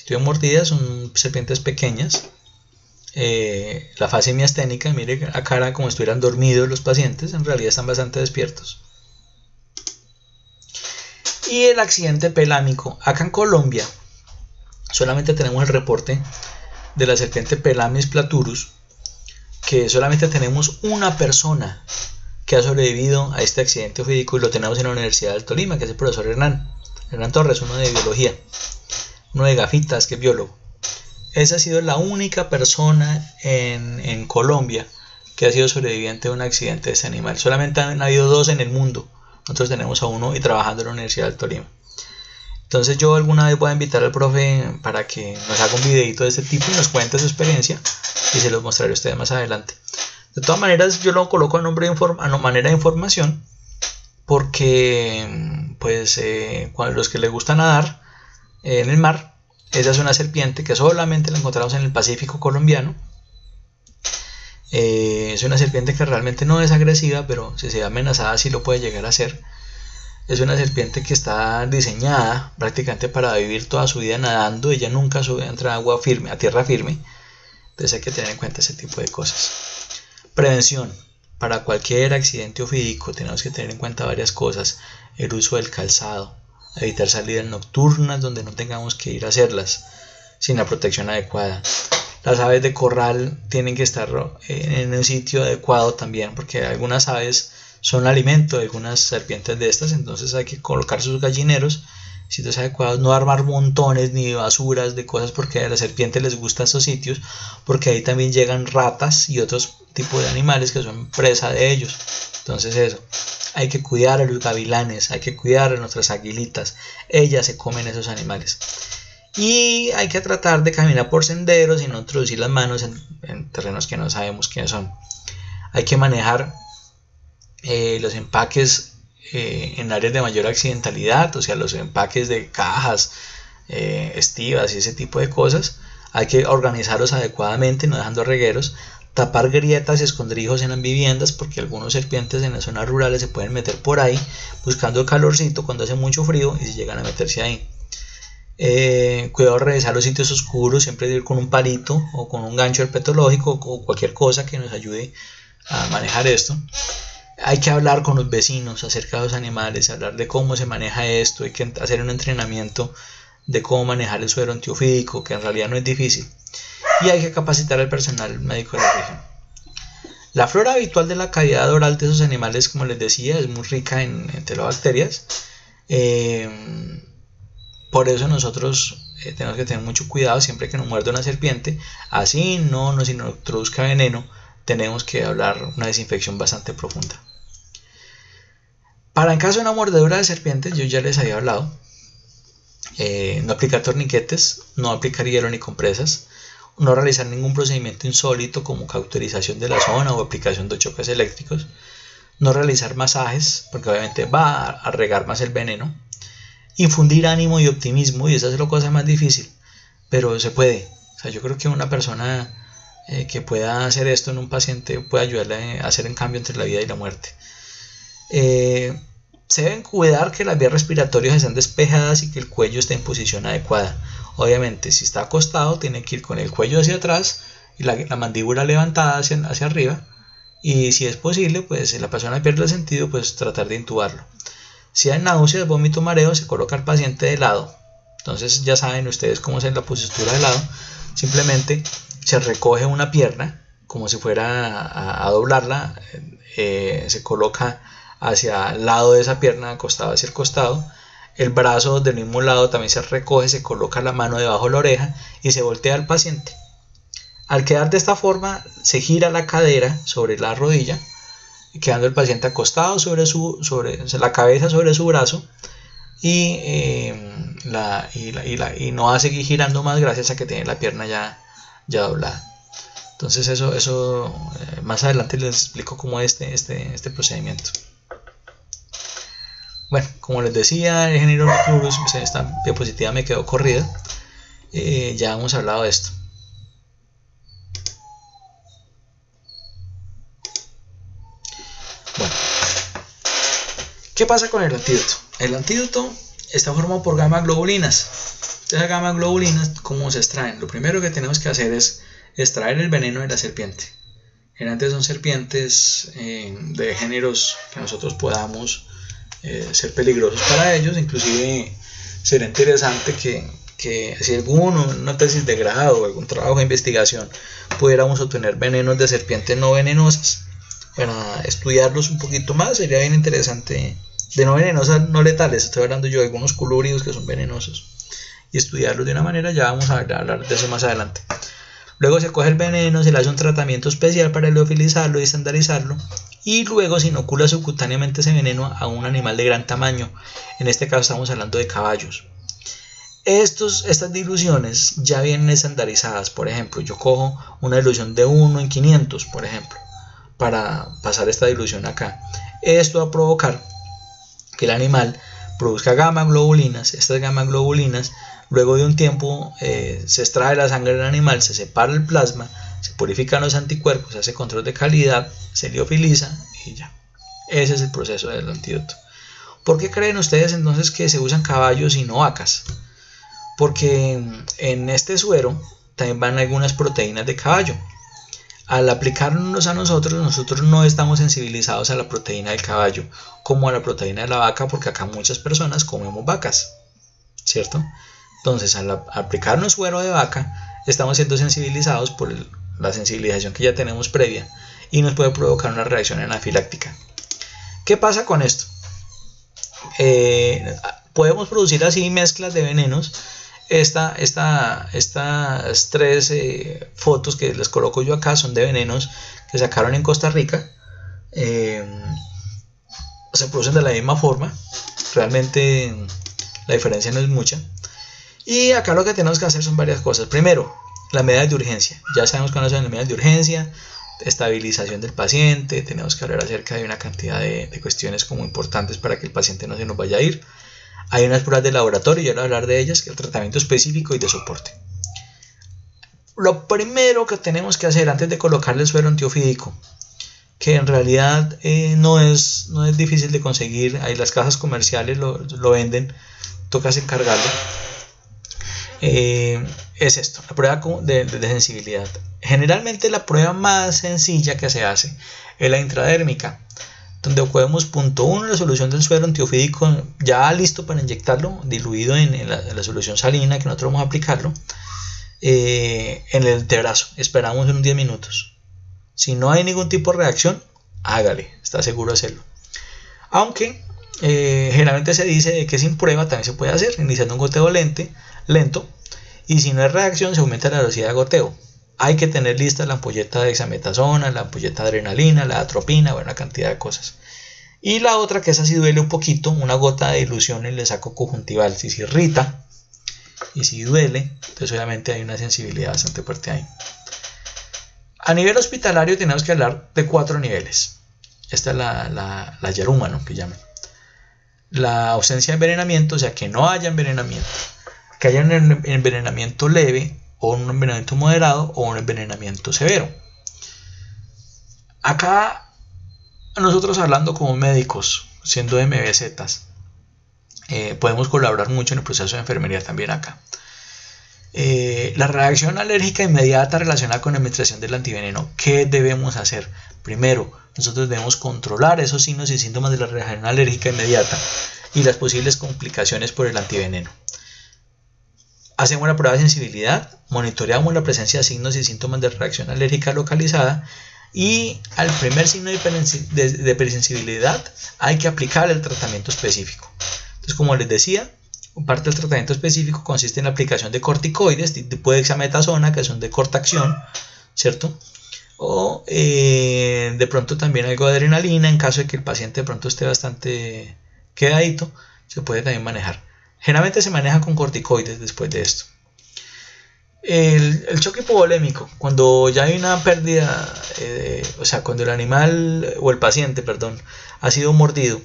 sitio de mordida son serpientes pequeñas. La fase miasténica, mire la cara como si estuvieran dormidos los pacientes, en realidad están bastante despiertos. Y el accidente pelámico. Acá en Colombia solamente tenemos el reporte de la serpiente Pelamis platurus, que solamente tenemos una persona que ha sobrevivido a este accidente ofídico, y lo tenemos en la Universidad del Tolima, que es el profesor Hernán Torres, uno de biología, uno de gafitas, que es biólogo. Esa ha sido la única persona en Colombia que ha sido sobreviviente de un accidente de este animal. Solamente han habido 2 en el mundo. Nosotros tenemos a uno y trabajando en la Universidad del Tolima. Entonces yo alguna vez voy a invitar al profe para que nos haga un videito de este tipo y nos cuente su experiencia, y se los mostraré a ustedes más adelante. De todas maneras, yo lo coloco a manera de información, porque pues los que les gusta nadar en el mar, esa es una serpiente que solamente la encontramos en el Pacífico colombiano. Es una serpiente que realmente no es agresiva, pero si se ve amenazada sí lo puede llegar a ser. Es una serpiente que está diseñada prácticamente para vivir toda su vida nadando. Ella nunca entra a agua firme, a tierra firme. Entonces hay que tener en cuenta ese tipo de cosas. Prevención. Para cualquier accidente ofídico tenemos que tener en cuenta varias cosas. El uso del calzado, evitar salidas nocturnas donde no tengamos que ir a hacerlas sin la protección adecuada. Las aves de corral tienen que estar en un sitio adecuado también, porque algunas aves son alimento de algunas serpientes de estas. Entonces hay que colocar sus gallineros en sitios adecuados, no armar montones ni basuras de cosas, porque a las serpientes les gustan esos sitios, porque ahí también llegan ratas y otros tipos de animales que son presa de ellos. Entonces eso, hay que cuidar a los gavilanes, hay que cuidar a nuestras aguilitas, ellas se comen esos animales. Y hay que tratar de caminar por senderos y no introducir las manos en terrenos que no sabemos quiénes son. Hay que manejar los empaques en áreas de mayor accidentalidad, o sea, los empaques de cajas, estivas y ese tipo de cosas. Hay que organizarlos adecuadamente, no dejando regueros. Tapar grietas y escondrijos en las viviendas, porque algunos serpientes en las zonas rurales se pueden meter por ahí buscando calorcito cuando hace mucho frío y se llegan a meterse ahí. Cuidado de revisar los sitios oscuros, siempre ir con un palito o con un gancho herpetológico o cualquier cosa que nos ayude a manejar esto. Hay que hablar con los vecinos acerca de los animales, hablar de cómo se maneja esto. Hay que hacer un entrenamiento de cómo manejar el suero antiofídico, que en realidad no es difícil. Y hay que capacitar al personal médico de la región. La flora habitual de la cavidad oral de esos animales, como les decía, es muy rica en enterobacterias. Por eso nosotros tenemos que tener mucho cuidado siempre que nos muerda una serpiente. Así no nos introduzca veneno, tenemos que hablar una desinfección bastante profunda. Para en caso de una mordedura de serpiente, yo ya les había hablado, no aplicar torniquetes, no aplicar hielo ni compresas, no realizar ningún procedimiento insólito como cauterización de la zona o aplicación de choques eléctricos, no realizar masajes porque obviamente va a regar más el veneno, infundir ánimo y optimismo, y esa es la cosa más difícil, pero se puede. O sea, yo creo que una persona que pueda hacer esto en un paciente puede ayudarle a hacer un cambio entre la vida y la muerte. Se deben cuidar que las vías respiratorias estén despejadas y que el cuello esté en posición adecuada. Obviamente, si está acostado, tiene que ir con el cuello hacia atrás y la mandíbula levantada hacia arriba. Y si es posible, pues si la persona pierde el sentido, pues tratar de intubarlo. Si hay náuseas, vómito, mareo, se coloca al paciente de lado. Entonces ya saben ustedes cómo hacer la postura de lado. Simplemente se recoge una pierna como si fuera a doblarla, se coloca hacia el lado de esa pierna, acostado hacia el costado. El brazo del mismo lado también se recoge, se coloca la mano debajo de la oreja y se voltea al paciente. Al quedar de esta forma, se gira la cadera sobre la rodilla, quedando el paciente acostado sobre la cabeza sobre su brazo, y no va a seguir girando más gracias a que tiene la pierna ya doblada. Entonces eso más adelante les explico cómo es este procedimiento. Bueno, como les decía, el género Nocturus, esta diapositiva me quedó corrida. Ya hemos hablado de esto. Bueno, ¿qué pasa con el antídoto? El antídoto está formado por gamma globulinas. Esas gamma globulinas, ¿cómo se extraen? Lo primero que tenemos que hacer es extraer el veneno de la serpiente. Generalmente son serpientes de géneros que nosotros podamos ser peligrosos para ellos. Inclusive sería interesante que si alguno, una tesis de grado o algún trabajo de investigación, pudiéramos obtener venenos de serpientes no venenosas para estudiarlos un poquito más. Sería bien interesante. De no venenosas, no letales, estoy hablando yo de algunos colúridos que son venenosos, y estudiarlos de una manera. Ya vamos a hablar de eso más adelante. Luego se coge el veneno, se le hace un tratamiento especial para liofilizarlo y estandarizarlo, y luego se inocula subcutáneamente ese veneno a un animal de gran tamaño. En este caso estamos hablando de caballos. Estas diluciones ya vienen estandarizadas. Por ejemplo, yo cojo una dilución de 1 en 500, por ejemplo, para pasar esta dilución acá. Esto va a provocar que el animal produzca gamma globulinas. Estas gamma globulinas, luego de un tiempo, se extrae la sangre del animal, se separa el plasma, se purifican los anticuerpos, se hace control de calidad, se liofiliza y ya. Ese es el proceso del antídoto. ¿Por qué creen ustedes entonces que se usan caballos y no vacas? Porque en este suero también van algunas proteínas de caballo. Al aplicarnos a nosotros no estamos sensibilizados a la proteína del caballo como a la proteína de la vaca, porque acá muchas personas comemos vacas, ¿cierto? Entonces, al aplicarnos suero de vaca, estamos siendo sensibilizados por la sensibilización que ya tenemos previa, y nos puede provocar una reacción anafiláctica. ¿Qué pasa con esto? Podemos producir así mezclas de venenos. Estas tres fotos que les coloco yo acá son de venenos que sacaron en Costa Rica. Se producen de la misma forma. Realmente la diferencia no es mucha. Y acá lo que tenemos que hacer son varias cosas. Primero, las medidas de urgencia. Ya sabemos cuáles son las medidas de urgencia. Estabilización del paciente. Tenemos que hablar acerca de una cantidad de cuestiones como importantes para que el paciente no se nos vaya a ir. Hay unas pruebas de laboratorio, yo voy a hablar de ellas, que es el tratamiento específico y de soporte. Lo primero que tenemos que hacer antes de colocarle el suero antiofídico, que en realidad no es difícil de conseguir, ahí las cajas comerciales lo venden, tocas encargarlo, es esto, la prueba de sensibilidad. Generalmente la prueba más sencilla que se hace es la intradérmica, donde cogemos 0.1 la solución del suero antiofídico ya listo para inyectarlo, diluido en la solución salina que nosotros vamos a aplicarlo, en el antebrazo. Esperamos unos 10 minutos. Si no hay ningún tipo de reacción, hágale, está seguro de hacerlo. Aunque generalmente se dice que sin prueba también se puede hacer, iniciando un goteo lento, y si no hay reacción se aumenta la velocidad de goteo. Hay que tener lista la ampolleta de dexametasona, la ampolleta de adrenalina, la atropina, una cantidad de cosas. Y la otra, que esa sí duele un poquito, una gota de dilución en el saco conjuntival. Si se irrita y si duele, entonces obviamente hay una sensibilidad bastante fuerte ahí. A nivel hospitalario tenemos que hablar de 4 niveles. Esta es la yaruma, ¿no?, que llaman. La ausencia de envenenamiento, o sea, que no haya envenenamiento. Que haya un envenenamiento leve, o un envenenamiento moderado, o un envenenamiento severo. Acá nosotros, hablando como médicos, siendo MBZs, podemos colaborar mucho en el proceso de enfermería también acá. La reacción alérgica inmediata relacionada con la administración del antiveneno, ¿qué debemos hacer? Primero, nosotros debemos controlar esos signos y síntomas de la reacción alérgica inmediata y las posibles complicaciones por el antiveneno. Hacemos la prueba de sensibilidad, monitoreamos la presencia de signos y síntomas de reacción alérgica localizada, y al primer signo de hipersensibilidad hay que aplicar el tratamiento específico. Entonces, como les decía, parte del tratamiento específico consiste en la aplicación de corticoides tipo de dexametasona, que son de corta acción, ¿cierto? O de pronto también algo de adrenalina, en caso de que el paciente de pronto esté bastante quedadito, se puede también manejar. Generalmente se maneja con corticoides después de esto. El choque hipovolémico, cuando ya hay una pérdida, o sea, cuando el animal o el paciente, perdón, ha sido mordido,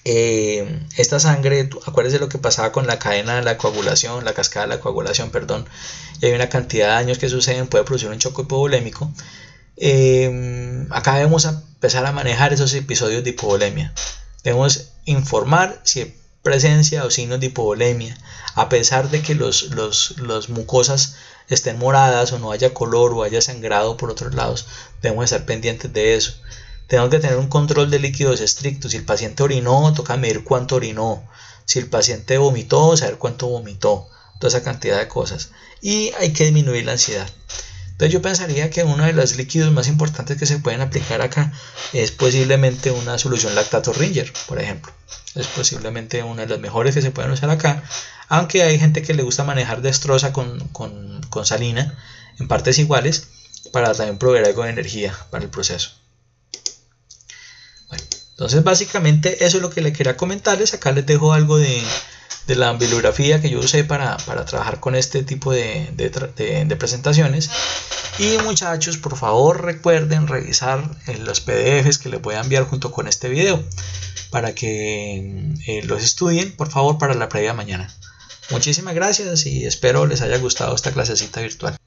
esta sangre, acuérdense lo que pasaba con la cadena de la coagulación, la cascada de la coagulación, perdón, y hay una cantidad de daños que suceden, puede producir un choque hipovolémico. Acá debemos empezar a manejar esos episodios de hipovolemia. Debemos informar si presencia o signos de hipovolemia, a pesar de que las mucosas estén moradas o no haya color o haya sangrado por otros lados, debemos estar pendientes de eso. Tenemos que tener un control de líquidos estricto. Si el paciente orinó, toca medir cuánto orinó. Si el paciente vomitó, saber cuánto vomitó. Toda esa cantidad de cosas. Y hay que disminuir la ansiedad. Entonces yo pensaría que uno de los líquidos más importantes que se pueden aplicar acá es posiblemente una solución lactato-Ringer, por ejemplo. Es posiblemente una de las mejores que se pueden usar acá. Aunque hay gente que le gusta manejar dextrosa con salina en partes iguales para también proveer algo de energía para el proceso. Bueno, entonces básicamente eso es lo que les quería comentarles. Acá les dejo algo de la bibliografía que yo usé para trabajar con este tipo de presentaciones. Y muchachos, por favor recuerden revisar los PDFs que les voy a enviar junto con este video para que los estudien, por favor, para la previa mañana. Muchísimas gracias y espero les haya gustado esta clasecita virtual.